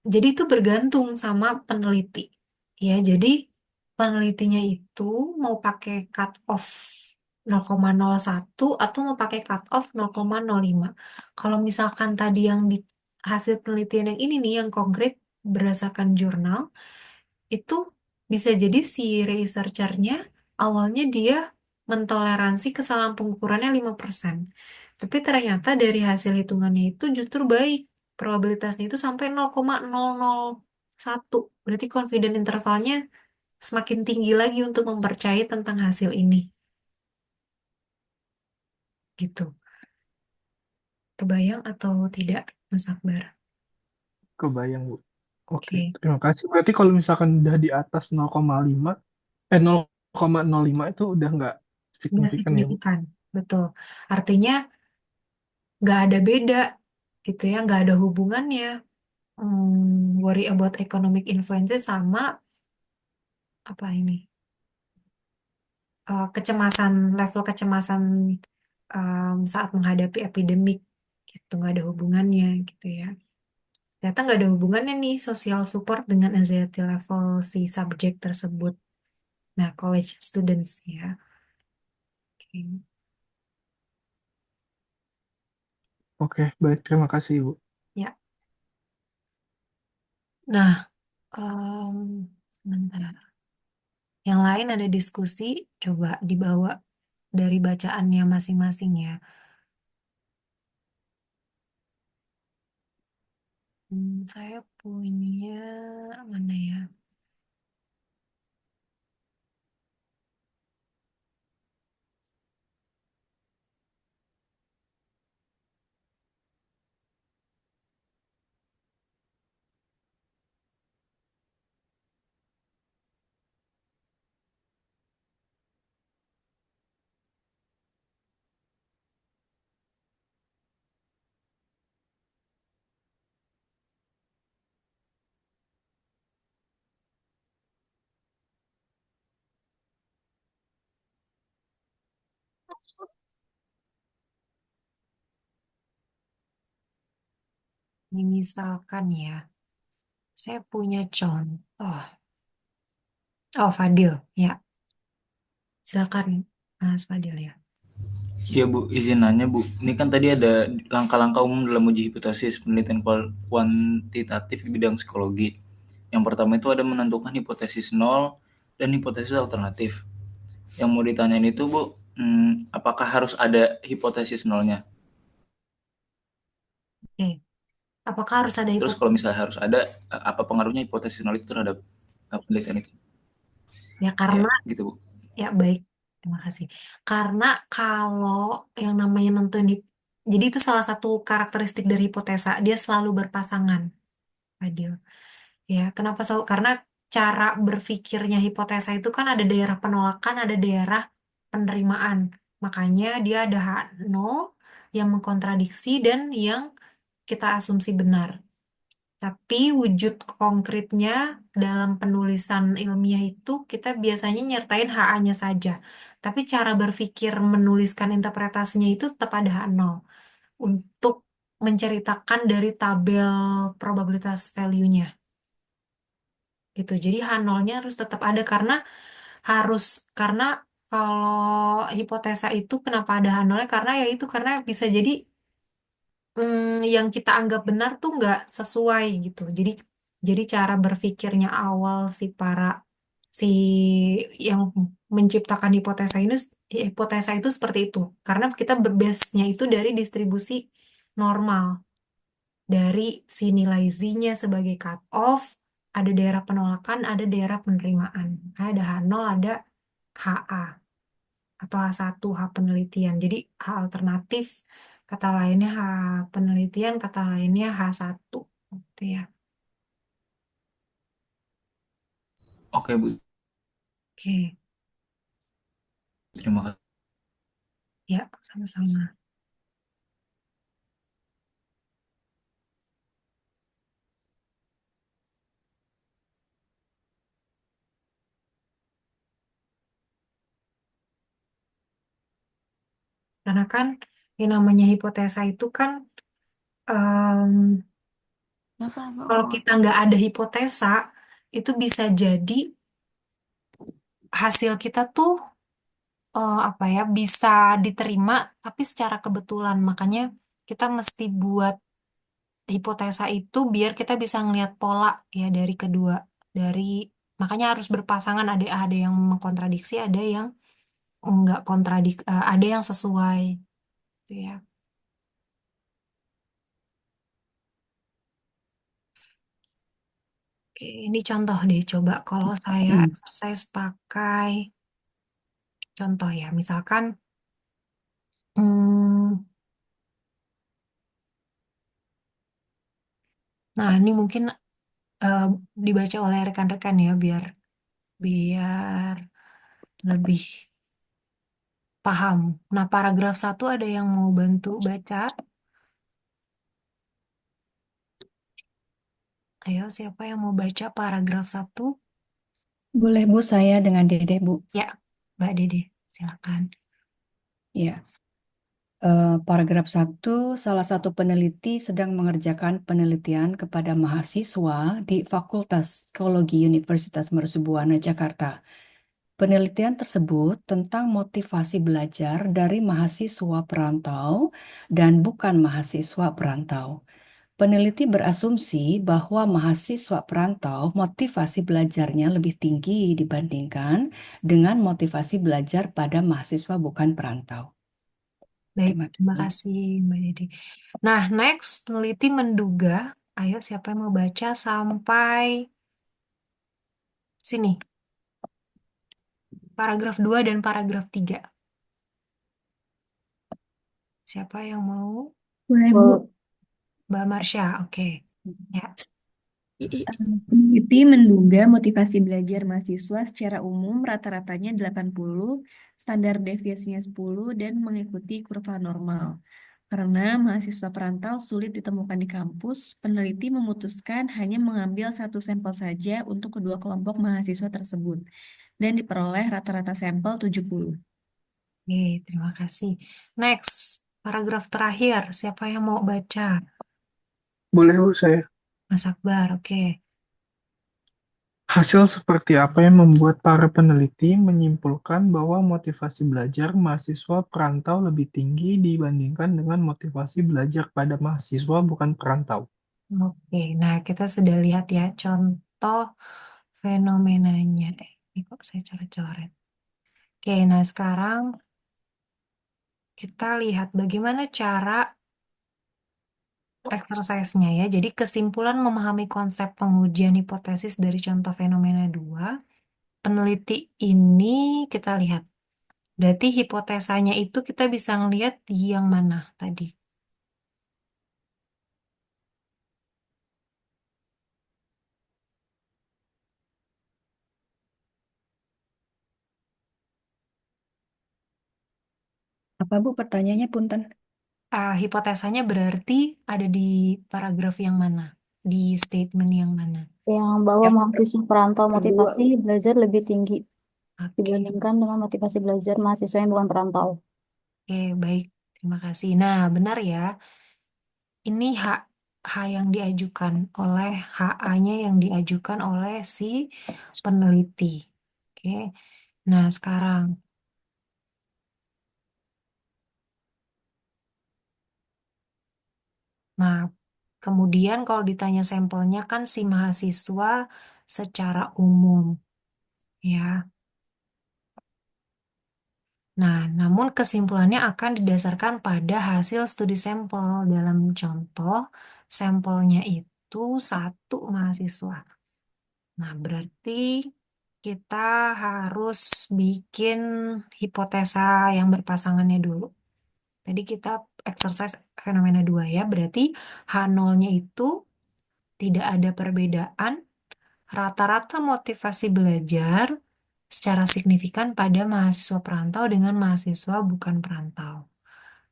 Jadi itu bergantung sama peneliti. Ya, jadi penelitinya itu mau pakai cut off 0,01 atau mau pakai cut off 0,05. Kalau misalkan tadi yang di hasil penelitian yang ini nih yang konkret berdasarkan jurnal, itu bisa jadi si researchernya awalnya dia mentoleransi kesalahan pengukurannya 5%. Tapi ternyata dari hasil hitungannya itu justru baik. Probabilitasnya itu sampai 0,001. Berarti confidence intervalnya semakin tinggi lagi untuk mempercayai tentang hasil ini. Gitu. Kebayang atau tidak, Mas Akbar? Kebayang, Bu. Oke, Oke. terima kasih. Berarti kalau misalkan udah di atas 0,5, 0,05 itu udah nggak Nggak signifikan ya, Bu? signifikan. Betul. Artinya nggak ada beda gitu ya, nggak ada hubungannya. Worry about economic influence sama apa ini kecemasan level kecemasan saat menghadapi epidemik gitu nggak ada hubungannya gitu ya ternyata nggak ada hubungannya nih social support dengan anxiety level si subjek tersebut nah college students ya. Oke. Oke, baik. Terima kasih, Bu. Ya, nah sebentar yang lain ada diskusi coba dibawa dari bacaannya masing-masing ya. Saya punya mana ya? Ini misalkan ya, saya punya contoh. Oh, Fadil. Ya, silakan Mas Fadil ya. Iya Bu, izin nanya Bu. Ini kan tadi ada langkah-langkah umum dalam uji hipotesis penelitian kuantitatif di bidang psikologi. Yang pertama itu ada menentukan hipotesis nol dan hipotesis alternatif. Yang mau ditanyain itu Bu, apakah harus ada hipotesis nolnya? Oke, apakah harus ada Terus kalau hipotesis? misalnya harus ada, apa pengaruhnya hipotesis nol itu terhadap penelitian itu? Ya, Ya, karena, gitu Bu. ya baik, terima kasih. Karena kalau yang namanya nentuin, jadi itu salah satu karakteristik dari hipotesa, dia selalu berpasangan, Fadil. Ya, kenapa selalu? Karena cara berpikirnya hipotesa itu kan ada daerah penolakan, ada daerah penerimaan. Makanya dia ada H0 yang mengkontradiksi dan yang kita asumsi benar. Tapi wujud konkretnya dalam penulisan ilmiah itu kita biasanya nyertain HA-nya saja. Tapi cara berpikir menuliskan interpretasinya itu tetap ada H0 untuk menceritakan dari tabel probabilitas value-nya gitu. Jadi H0-nya harus tetap ada harus karena kalau hipotesa itu kenapa ada H0-nya karena ya itu karena bisa jadi yang kita anggap benar tuh nggak sesuai gitu. Jadi cara berpikirnya awal si yang menciptakan hipotesa itu seperti itu. Karena kita base-nya itu dari distribusi normal dari si nilai Z-nya sebagai cut-off, ada daerah penolakan, ada daerah penerimaan. Ada H0, ada HA atau H1, H penelitian. Jadi H alternatif, kata lainnya H penelitian, kata lainnya H1. Gitu ya. Oke Bu, Oke, terima kasih. ya sama-sama. Karena kan yang namanya hipotesa itu kan em, Kalau kita nggak ada hipotesa, itu bisa jadi hasil kita tuh apa ya bisa diterima, tapi secara kebetulan. Makanya kita mesti buat hipotesa itu biar kita bisa ngelihat pola ya dari kedua dari makanya harus berpasangan ada yang mengkontradiksi ada yang enggak ada yang sesuai gitu ya. Oke, ini contoh deh coba kalau saya exercise pakai contoh ya misalkan hmm, nah ini mungkin eh, dibaca oleh rekan-rekan ya biar biar lebih paham. Nah, paragraf satu ada yang mau bantu baca? Ayo, siapa yang mau baca paragraf satu? Boleh Bu, saya dengan Dede Bu. Ya, Mbak Dede, silakan. Ya. Paragraf 1, salah satu peneliti sedang mengerjakan penelitian kepada mahasiswa di Fakultas Psikologi Universitas Mercubuana, Jakarta. Penelitian tersebut tentang motivasi belajar dari mahasiswa perantau dan bukan mahasiswa perantau. Peneliti berasumsi bahwa mahasiswa perantau motivasi belajarnya lebih tinggi dibandingkan dengan motivasi belajar pada mahasiswa bukan perantau. Baik, Terima terima kasih. kasih Mbak Dede. Nah, next, peneliti menduga, ayo siapa yang mau baca sampai sini, paragraf 2 dan paragraf 3. Siapa yang mau? Boleh, Bu. Mbak Marsha, oke. Ya, Peneliti menduga motivasi belajar mahasiswa secara umum rata-ratanya 80, standar deviasinya 10, dan mengikuti kurva normal. Karena mahasiswa perantau sulit ditemukan di kampus, peneliti memutuskan hanya mengambil satu sampel saja untuk kedua kelompok mahasiswa tersebut, dan diperoleh rata-rata sampel 70. oke, terima kasih. Next, paragraf terakhir, siapa yang mau baca? Boleh Bu saya. Mas Akbar, oke. Hasil seperti apa yang membuat para peneliti menyimpulkan bahwa motivasi belajar mahasiswa perantau lebih tinggi dibandingkan dengan motivasi belajar pada mahasiswa bukan perantau? Oke, nah kita sudah lihat ya contoh fenomenanya. Ini kok saya coret-coret. Oke, nah sekarang kita lihat bagaimana cara exercise-nya ya. Jadi kesimpulan memahami konsep pengujian hipotesis dari contoh fenomena 2. Peneliti ini kita lihat. Berarti hipotesanya itu kita bisa ngelihat yang mana tadi. Apa Bu pertanyaannya punten? Hipotesanya berarti ada di paragraf yang mana? Di statement yang mana? Yang bahwa Yang mahasiswa perantau kedua, motivasi belajar lebih tinggi Oke, dibandingkan dengan motivasi belajar mahasiswa yang bukan perantau. oke, baik. Terima kasih. Nah, benar ya. Ini hak yang diajukan oleh HA-nya yang diajukan oleh si peneliti. Oke. Nah, sekarang. Nah, kemudian kalau ditanya sampelnya kan si mahasiswa secara umum, ya. Nah, namun kesimpulannya akan didasarkan pada hasil studi sampel. Dalam contoh, sampelnya itu satu mahasiswa. Nah, berarti kita harus bikin hipotesa yang berpasangannya dulu. Tadi kita exercise fenomena 2 ya, berarti H0-nya itu tidak ada perbedaan rata-rata motivasi belajar secara signifikan pada mahasiswa perantau dengan mahasiswa bukan perantau.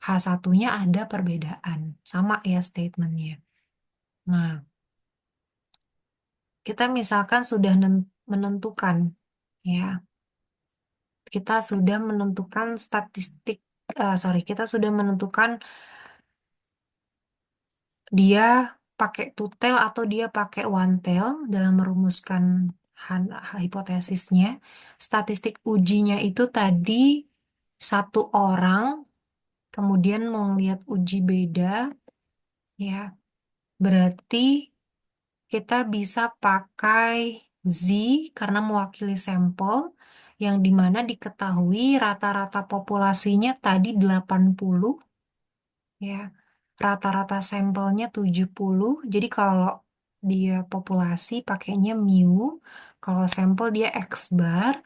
H1-nya ada perbedaan, sama ya statementnya. Nah, kita misalkan sudah menentukan, ya, kita sudah menentukan statistik, sorry, kita sudah menentukan dia pakai two tail atau dia pakai one tail dalam merumuskan hipotesisnya. Statistik ujinya itu tadi satu orang, kemudian mau lihat uji beda, ya. Berarti kita bisa pakai Z karena mewakili sampel yang dimana diketahui rata-rata populasinya tadi 80, ya. Rata-rata sampelnya 70. Jadi kalau dia populasi pakainya mu, kalau sampel dia X bar.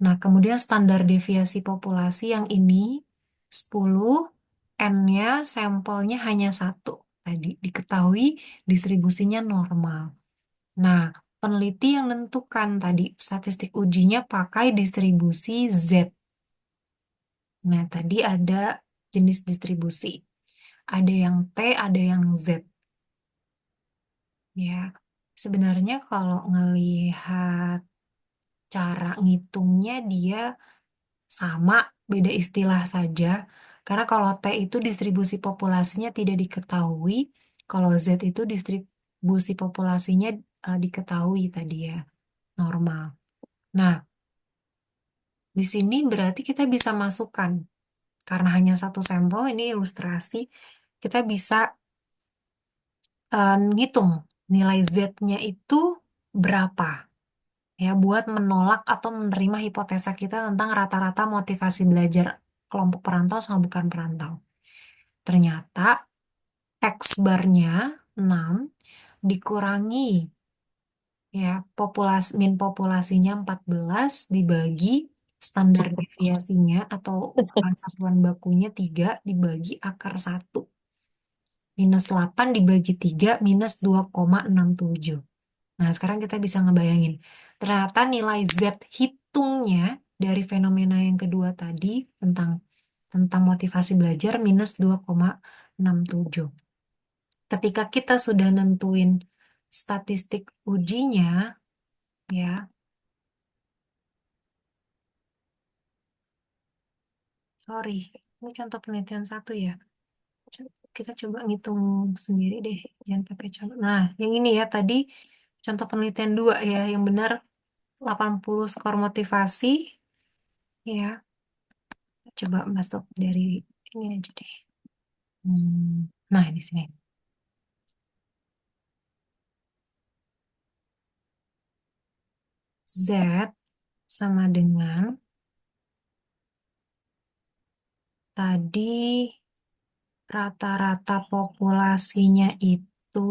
Nah, kemudian standar deviasi populasi yang ini 10, N-nya sampelnya hanya satu. Tadi diketahui distribusinya normal. Nah, peneliti yang menentukan tadi statistik ujinya pakai distribusi Z. Nah, tadi ada jenis distribusi. Ada yang T, ada yang Z. Ya, sebenarnya kalau ngelihat cara ngitungnya dia sama, beda istilah saja. Karena kalau T itu distribusi populasinya tidak diketahui, kalau Z itu distribusi populasinya diketahui tadi ya, normal. Nah, di sini berarti kita bisa masukkan, karena hanya satu sampel, ini ilustrasi, kita bisa ngitung nilai Z-nya itu berapa, ya, buat menolak atau menerima hipotesa kita tentang rata-rata motivasi belajar kelompok perantau sama bukan perantau. Ternyata X barnya 6 dikurangi, ya, min populasinya 14 dibagi standar deviasinya atau ukuran satuan bakunya 3 dibagi akar 1. Minus 8 dibagi 3 minus 2,67. Nah, sekarang kita bisa ngebayangin. Ternyata nilai Z hitungnya dari fenomena yang kedua tadi tentang motivasi belajar minus 2,67. Ketika kita sudah nentuin statistik ujinya, ya, sorry, ini contoh penelitian satu ya. Kita coba ngitung sendiri deh, jangan pakai contoh. Nah, yang ini ya tadi contoh penelitian 2 ya, yang benar 80 skor motivasi, ya. Coba masuk dari ini aja deh. Nah, di sini. Z sama dengan tadi rata-rata populasinya itu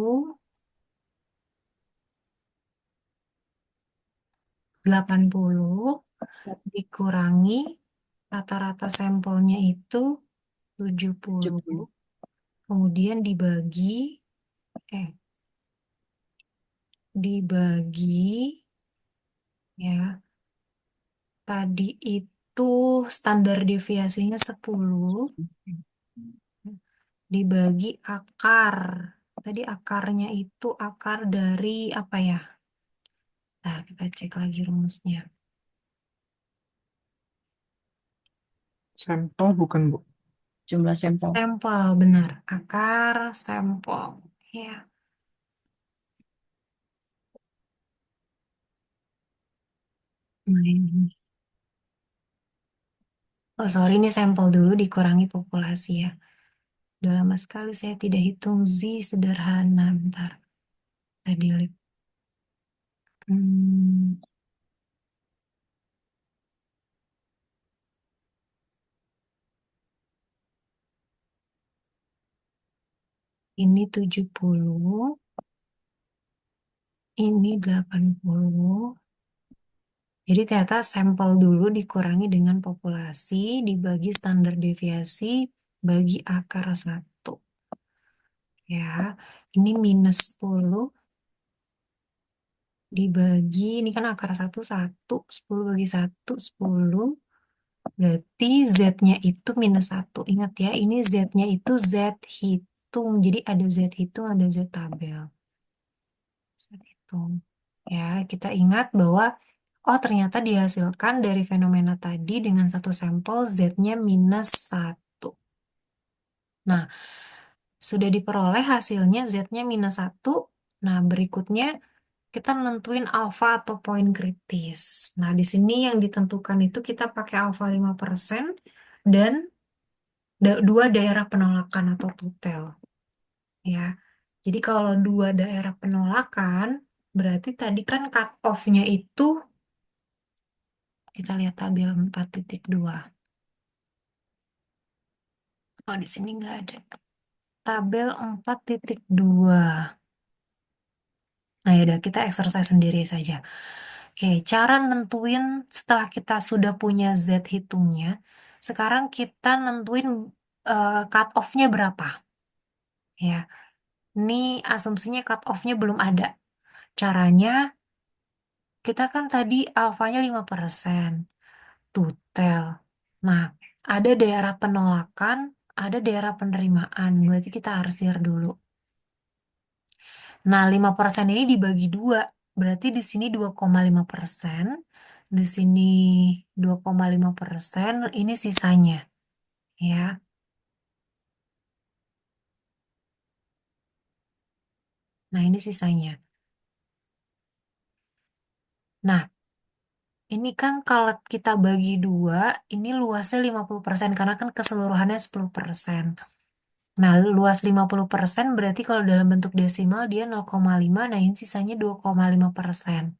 80 dikurangi rata-rata sampelnya itu 70. 70. Kemudian dibagi, ya, tadi itu standar deviasinya 10 dibagi akar. Tadi akarnya itu akar dari apa ya? Nah, kita cek lagi rumusnya. Sampel bukan, Bu? Jumlah sampel. Sampel, benar. Akar sampel. Ya. Nah, ini. Oh, sorry, ini sampel dulu dikurangi populasi ya. Udah lama sekali saya tidak hitung Z sederhana. Bentar. Tadi lihat. Hmm, ini 70, ini 80. Jadi ternyata sampel dulu dikurangi dengan populasi, dibagi standar deviasi, bagi akar 1. Ya, ini minus 10 dibagi, ini kan akar 1, 1, 10 bagi 1, 10. Berarti Z-nya itu minus 1. Ingat ya, ini Z-nya itu Z hitung. Jadi ada Z hitung, ada Z tabel. Z hitung. Ya, kita ingat bahwa oh, ternyata dihasilkan dari fenomena tadi dengan satu sampel Z-nya minus 1. Nah, Sudah diperoleh hasilnya Z-nya -1. Nah, berikutnya kita nentuin alfa atau poin kritis. Nah, di sini yang ditentukan itu kita pakai alfa 5% dan dua daerah penolakan atau tutel. Ya, jadi kalau dua daerah penolakan, berarti tadi kan cut off-nya itu, kita lihat tabel 4.2. Oh, di sini nggak ada. Tabel 4.2. Nah, yaudah kita exercise sendiri saja. Oke, cara nentuin setelah kita sudah punya Z hitungnya, sekarang kita nentuin cut off-nya berapa. Ya, ini asumsinya cut off-nya belum ada. Caranya, kita kan tadi alfanya 5%, tutel. Nah, ada daerah penolakan, ada daerah penerimaan. Berarti kita arsir dulu. Nah, 5% ini dibagi dua. Berarti di sini 2,5%. Di sini 2,5%. Ini sisanya. Ya. Nah, ini sisanya. Nah, ini kan kalau kita bagi dua, ini luasnya 50% karena kan keseluruhannya 10%. Nah, luas 50% berarti kalau dalam bentuk desimal dia 0,5, nah ini sisanya 2,5%.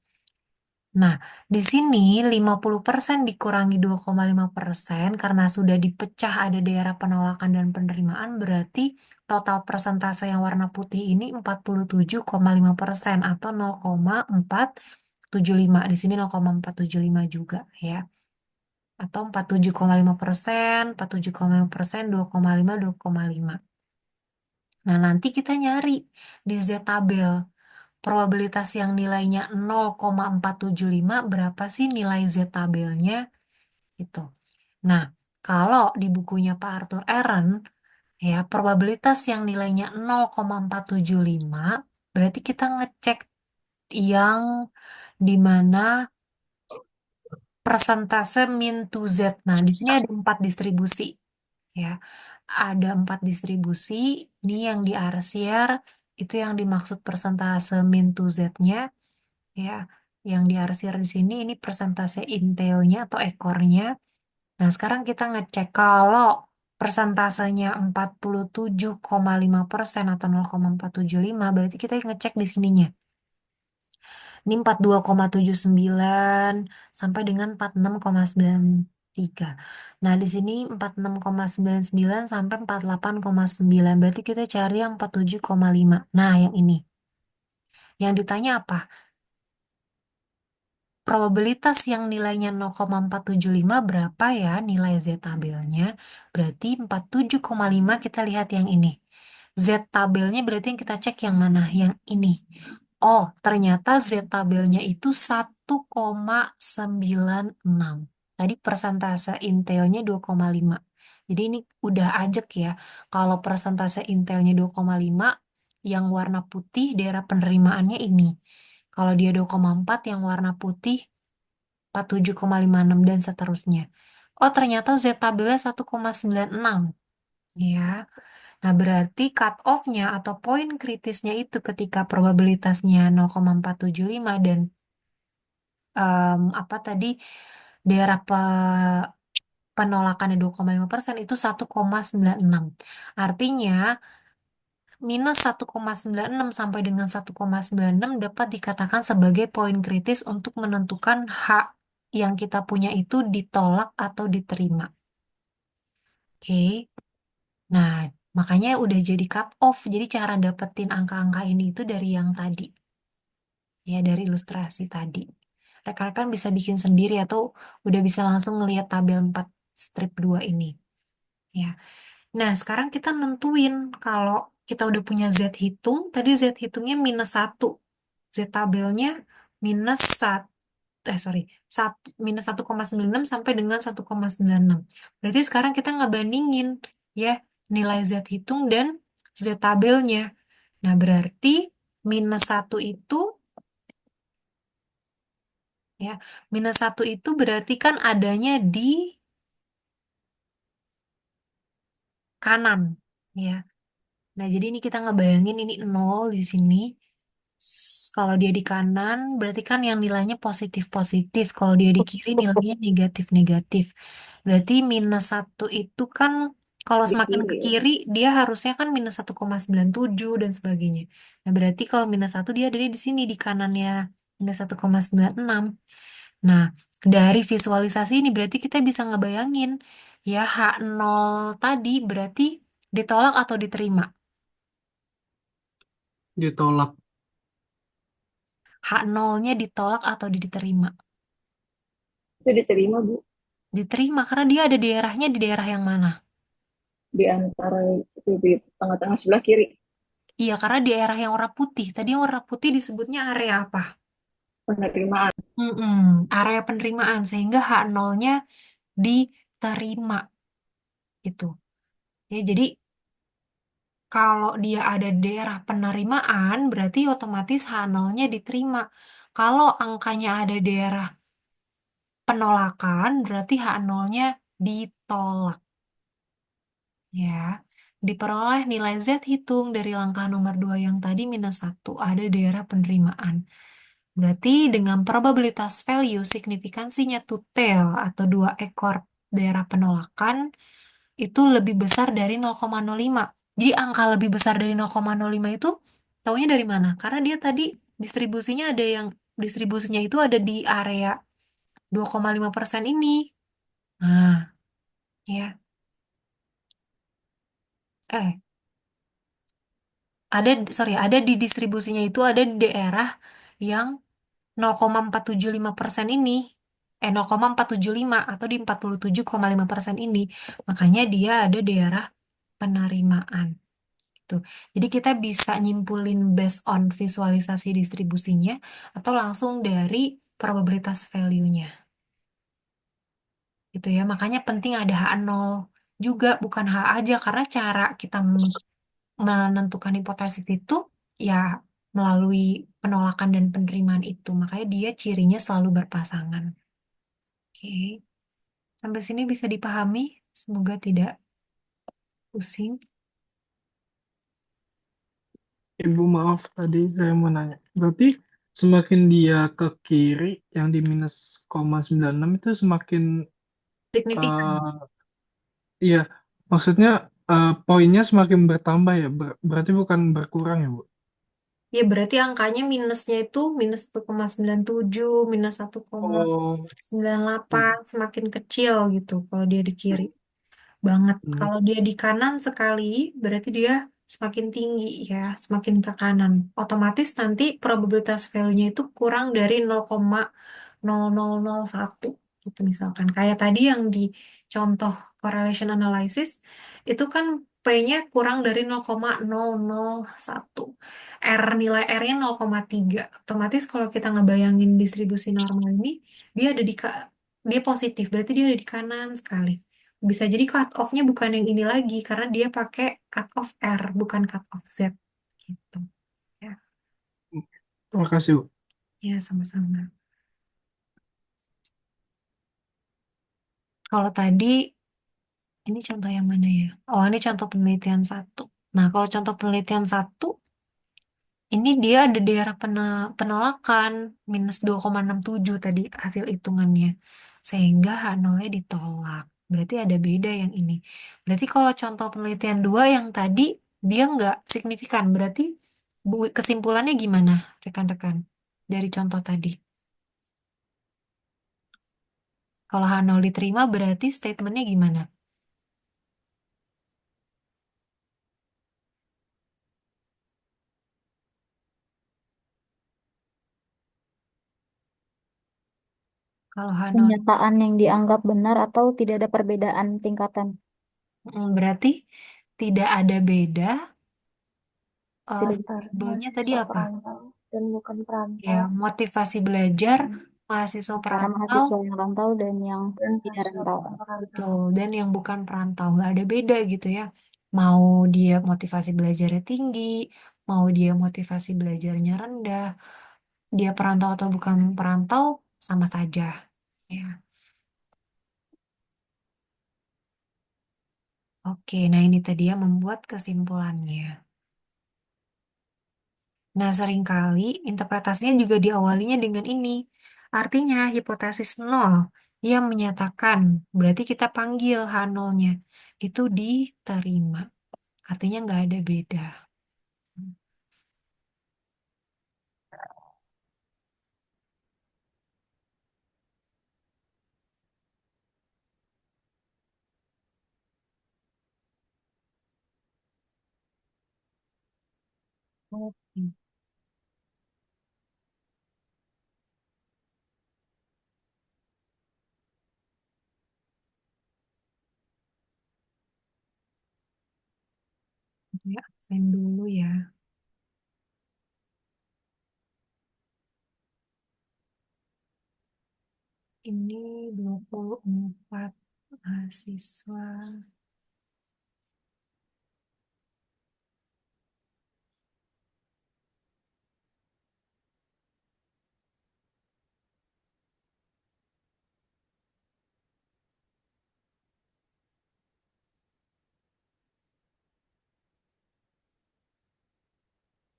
Nah, di sini 50% dikurangi 2,5% karena sudah dipecah ada daerah penolakan dan penerimaan berarti total persentase yang warna putih ini 47,5% atau 0,475. Di sini 0,475 juga ya. Atau 47,5%, 47,5%, 2,5, 2,5. Nah, nanti kita nyari di Z tabel probabilitas yang nilainya 0,475 berapa sih nilai Z tabelnya itu. Nah, kalau di bukunya Pak Arthur Aaron ya probabilitas yang nilainya 0,475 berarti kita ngecek yang dimana persentase min to Z. Nah, di sini ada 4 distribusi ya. Ada 4 distribusi, ini yang diarsir itu yang dimaksud persentase min to Z-nya. Ya, yang diarsir di sini ini persentase intelnya atau ekornya. Nah, sekarang kita ngecek kalau persentasenya 47,5% atau 0,475 berarti kita ngecek di sininya. Ini 42,79 sampai dengan 46,93. Nah, di sini 46,99 sampai 48,9. Berarti kita cari yang 47,5. Nah, yang ini. Yang ditanya apa? Probabilitas yang nilainya 0,475 berapa ya nilai Z tabelnya? Berarti 47,5 kita lihat yang ini. Z tabelnya berarti yang kita cek yang mana? Yang ini. Oh, ternyata Z tabelnya itu 1,96. Tadi persentase intelnya 2,5. Jadi ini udah ajek ya. Kalau persentase intelnya 2,5, yang warna putih daerah penerimaannya ini. Kalau dia 2,4 yang warna putih 47,56 dan seterusnya. Oh, ternyata Z tabelnya 1,96. Ya. Nah, berarti cut off-nya atau poin kritisnya itu ketika probabilitasnya 0,475 dan apa tadi daerah penolakannya 2,5% itu 1,96. Artinya minus 1,96 sampai dengan 1,96 dapat dikatakan sebagai poin kritis untuk menentukan hak yang kita punya itu ditolak atau diterima. Oke. Nah, makanya udah jadi cut off. Jadi cara dapetin angka-angka ini itu dari yang tadi. Ya, dari ilustrasi tadi. Rekan-rekan bisa bikin sendiri atau udah bisa langsung ngelihat tabel 4 strip 2 ini. Ya. Nah, sekarang kita nentuin kalau kita udah punya Z hitung, tadi Z hitungnya -1. Z tabelnya minus 1, sorry, 1, minus 1,96 sampai dengan 1,96. Berarti sekarang kita ngebandingin ya nilai Z hitung dan Z tabelnya. Nah, berarti -1 itu ya, -1 itu berarti kan adanya di kanan ya. Nah, jadi ini kita ngebayangin ini nol di sini. Kalau dia di kanan, berarti kan yang nilainya positif-positif. Kalau dia di kiri, nilainya negatif-negatif. Berarti minus satu itu kan, kalau Di semakin ke kiri ya. kiri, dia harusnya kan minus 1,97 dan sebagainya. Nah, berarti kalau minus satu, dia ada di sini, di kanannya minus 1,96. Nah, dari visualisasi ini berarti kita bisa ngebayangin, ya H0 tadi berarti ditolak atau diterima. Ditolak. H0-nya ditolak atau diterima. Itu diterima, Bu. Diterima karena dia ada daerahnya di daerah yang mana? Di antara itu di tengah-tengah sebelah kiri. Iya, karena di daerah yang warna putih. Tadi yang warna putih disebutnya area apa? Penerimaan. Area penerimaan. Sehingga H0-nya diterima. Gitu. Ya, jadi kalau dia ada daerah penerimaan, berarti otomatis H0-nya diterima. Kalau angkanya ada daerah penolakan, berarti H0-nya ditolak. Ya, diperoleh nilai Z hitung dari langkah nomor 2 yang tadi minus 1 ada daerah penerimaan. Berarti dengan probabilitas value signifikansinya two tail atau dua ekor daerah penolakan itu lebih besar dari 0,05. Jadi angka lebih besar dari 0,05 itu taunya dari mana? Karena dia tadi distribusinya ada yang distribusinya itu ada di area 2,5% ini. Nah, ya. Ada, sorry, ada di distribusinya itu ada di daerah yang 0,475% ini, 0,475 atau di 47,5% ini. Makanya dia ada daerah penerimaan. Gitu. Jadi kita bisa nyimpulin based on visualisasi distribusinya atau langsung dari probabilitas value-nya. Gitu ya. Makanya penting ada H0 juga, bukan H aja karena cara kita menentukan hipotesis itu ya melalui penolakan dan penerimaan itu. Makanya dia cirinya selalu berpasangan. Oke, sampai sini bisa dipahami? Semoga tidak pusing. Ibu maaf tadi saya mau nanya. Berarti semakin dia ke kiri yang di minus 0,96 itu semakin Signifikan. eh iya, maksudnya poinnya semakin bertambah ya. Berarti bukan berkurang ya, Bu? Ya berarti angkanya minusnya itu minus 1,97, minus satu koma Oh, sembilan delapan semakin kecil gitu kalau dia di kiri. Banget. hmm. Kalau dia di kanan sekali, berarti dia semakin tinggi ya, semakin ke kanan. Otomatis nanti probabilitas value-nya itu kurang dari 0,0001 gitu misalkan. Kayak tadi yang di contoh correlation analysis, itu kan P-nya kurang dari 0,001. Nilai R-nya 0,3. Otomatis kalau kita ngebayangin distribusi normal ini, dia ada dia positif, berarti dia ada di kanan sekali. Bisa jadi cut off-nya bukan yang ini lagi karena dia pakai cut off R bukan cut off Z gitu. Ya, Terima kasih, Bu. ya sama-sama. Kalau tadi ini contoh yang mana ya? Oh, ini contoh penelitian satu. Nah, kalau contoh penelitian satu, ini dia ada daerah penolakan minus 2,67 tadi hasil hitungannya. Sehingga H0-nya ditolak. Berarti ada beda yang ini. Berarti kalau contoh penelitian dua yang tadi dia nggak signifikan. Berarti kesimpulannya gimana rekan-rekan dari contoh tadi? Kalau H0 diterima berarti statementnya gimana? Kalau H0 Pernyataan yang dianggap benar atau tidak ada perbedaan tingkatan. berarti tidak ada beda. Tidak Variabelnya tadi mahasiswa apa? perantau dan bukan Ya, perantau. motivasi belajar mahasiswa Karena perantau, mahasiswa yang rantau dan yang tidak rantau. betul, dan yang bukan perantau nggak ada beda gitu ya. Mau dia motivasi belajarnya tinggi, mau dia motivasi belajarnya rendah, dia perantau atau bukan perantau sama saja. Ya, oke. Nah ini tadi ya membuat kesimpulannya. Nah, seringkali interpretasinya juga diawalinya dengan ini. Artinya, hipotesis nol yang menyatakan, berarti kita panggil H0-nya, itu diterima. Artinya nggak ada beda. Oke. Ya, absen dulu ya. Ini 24 mahasiswa.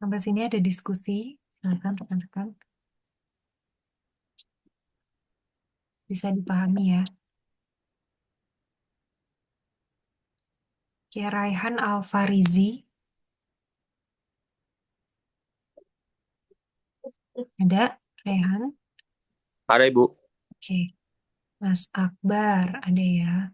Sampai sini ada diskusi. Silakan rekan-rekan. Bisa dipahami ya. Oke, Raihan Alfarizi. Ada Raihan? Ada Ibu. Oke. Mas Akbar, ada ya.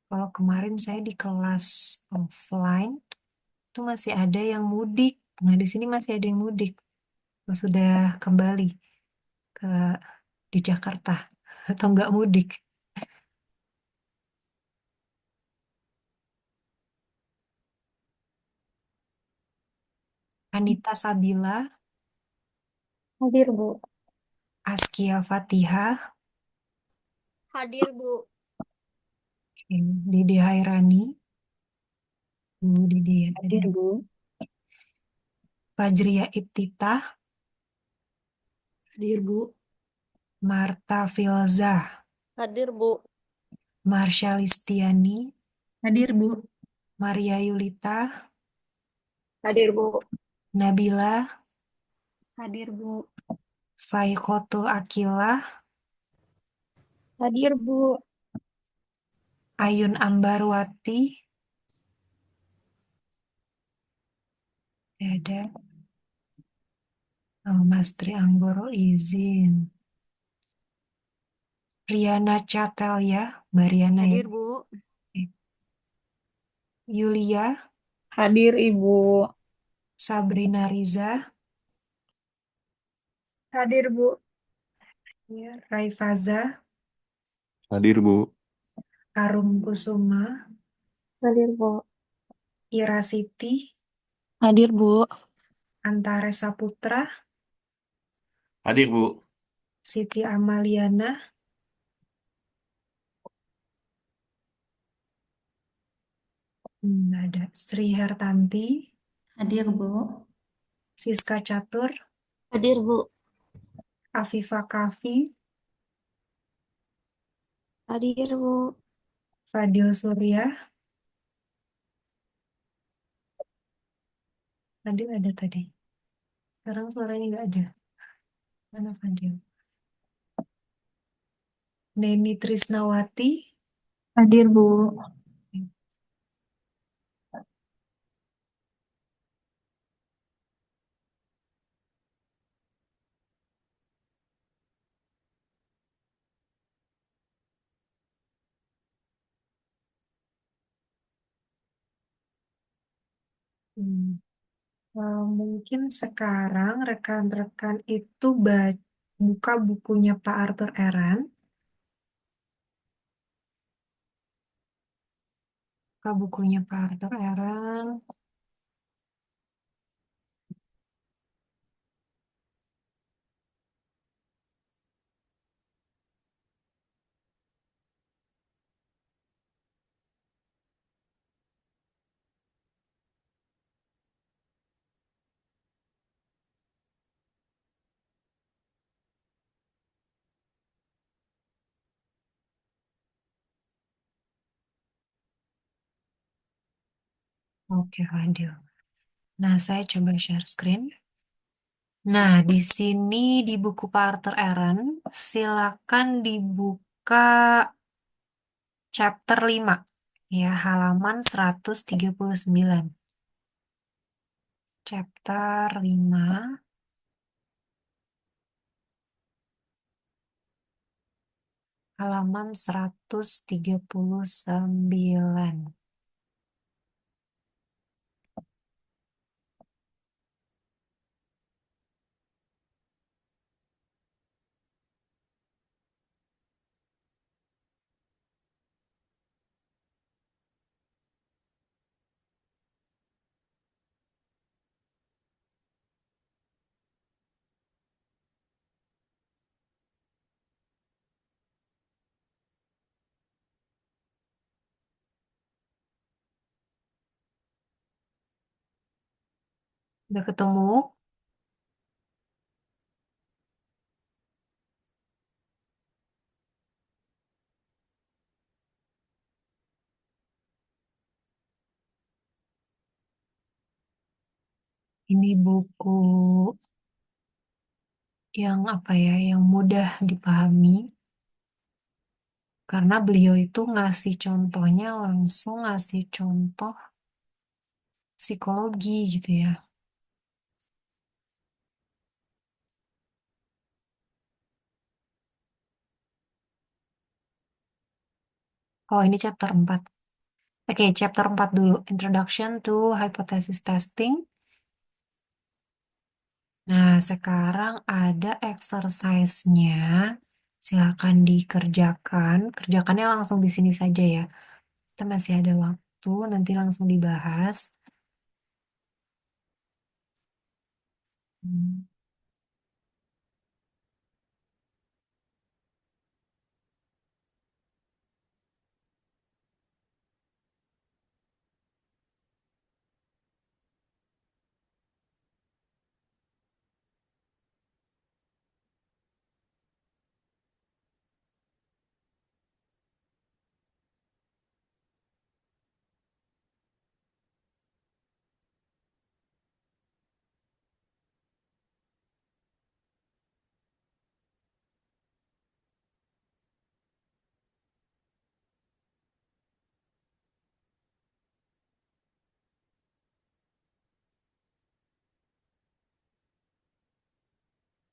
Kalau kemarin saya di kelas offline, itu masih ada yang mudik. Nah, di sini masih ada yang mudik. Sudah kembali ke di Jakarta atau nggak mudik. Anita Sabila, Hadir, Bu. Askia Fatihah, Hadir, Bu. Dede Hairani, Bu Dede ya tadi. Hadir, Bu. Fajria Ibtitah, Hadir, Bu. Marta Filzah, Hadir, Bu. Marsha Listiani, Hadir, Bu. Maria Yulita, Hadir, Bu. Nabila, Hadir, Bu. Faikoto Akilah, Hadir, Bu. Ayun Ambarwati, ada Mas Tri Anggoro izin. Riana Chatelya, Mbak Riana ya. Hadir, Bu. Oke. Yulia, Hadir, Ibu. Sabrina Riza, Hadir, Bu. Raifaza, Hadir Bu. Arum Kusuma, Hadir, Bu. Ira Siti, Hadir, Bu. Antares Saputra, Hadir Bu. Siti Amaliana, nggak ada. Sri Hartanti, Hadir, Bu. Siska Catur, Hadir, Bu. Afifa Kafi, Hadir, Bu. Fadil Surya, Fadil ada tadi. Sekarang suaranya nggak ada. Mana Fadil? Neni Trisnawati, Hadir, Bu. Hmm. Mungkin sekarang rekan-rekan itu buka bukunya Pak Arthur Eran, buka bukunya Pak Arthur Eran. Oke, Fadil. Nah, saya coba share screen. Nah, di sini di buku Pak Arthur Aaron, silakan dibuka chapter 5, ya, halaman 139. Chapter 5, halaman 139. Udah ketemu? Ini buku yang apa ya, yang mudah dipahami. Karena beliau itu ngasih contohnya langsung ngasih contoh psikologi gitu ya. Oh, ini chapter 4. Oke, chapter 4 dulu. Introduction to Hypothesis Testing. Nah, sekarang ada exercise-nya. Silakan dikerjakan. Kerjakannya langsung di sini saja ya. Kita masih ada waktu, nanti langsung dibahas. Hmm.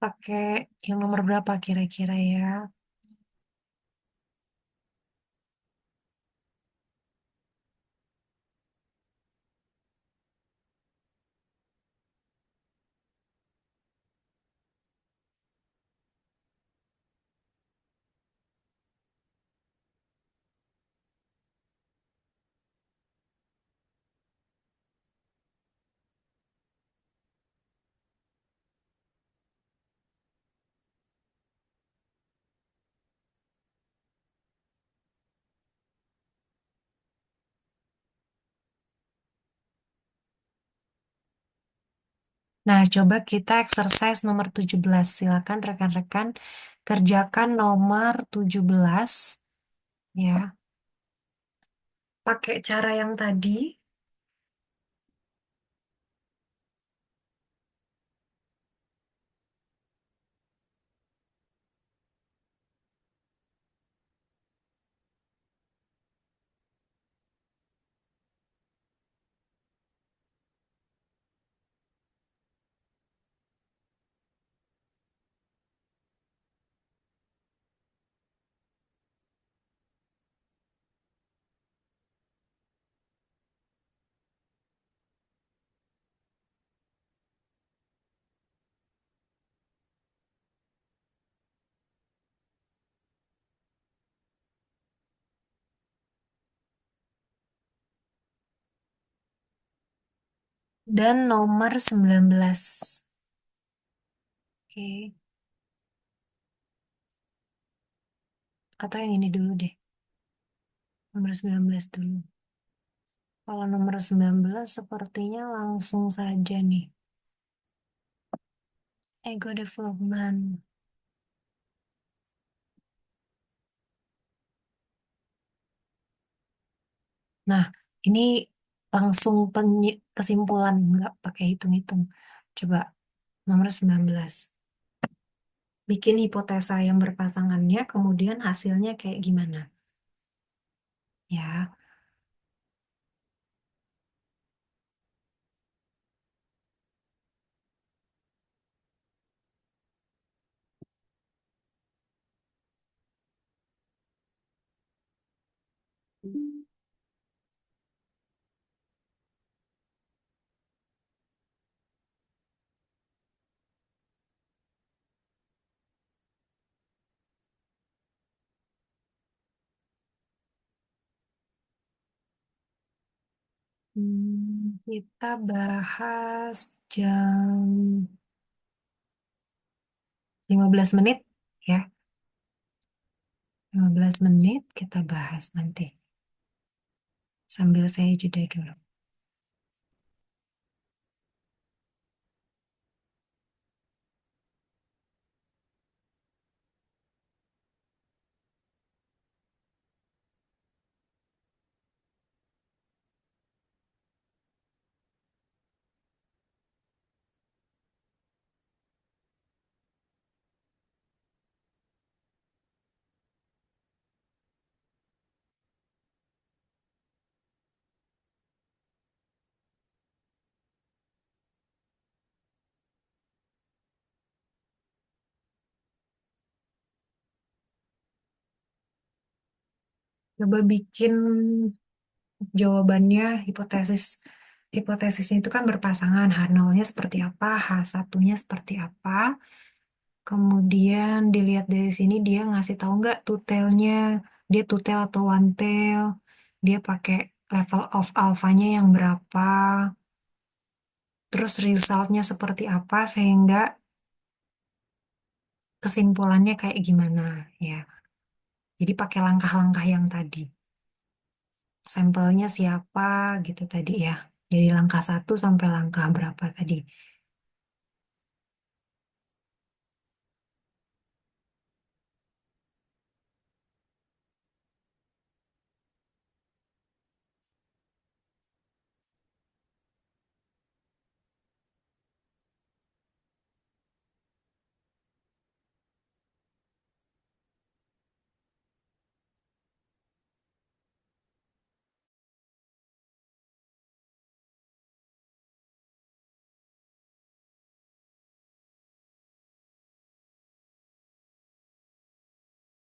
Pakai yang nomor berapa kira-kira ya? Nah, coba kita exercise nomor 17. Silakan rekan-rekan kerjakan nomor 17 ya. Pakai cara yang tadi. Dan nomor 19. Oke. Atau yang ini dulu deh. Nomor 19 dulu. Kalau nomor 19 sepertinya langsung saja nih. Ego development. Nah, ini langsung kesimpulan, nggak pakai hitung-hitung. Coba nomor 19. Bikin hipotesa yang berpasangannya, kemudian hasilnya kayak gimana? Ya, kita bahas jam 15 menit ya. 15 menit kita bahas nanti. Sambil saya jeda dulu. Coba bikin jawabannya hipotesis. Hipotesisnya itu kan berpasangan. H0-nya seperti apa, H1-nya seperti apa. Kemudian dilihat dari sini dia ngasih tahu nggak tutelnya, dia tutel atau one tail, dia pakai level of alpha-nya yang berapa, terus resultnya seperti apa sehingga kesimpulannya kayak gimana ya. Jadi pakai langkah-langkah yang tadi. Sampelnya siapa gitu tadi ya. Jadi langkah 1 sampai langkah berapa tadi.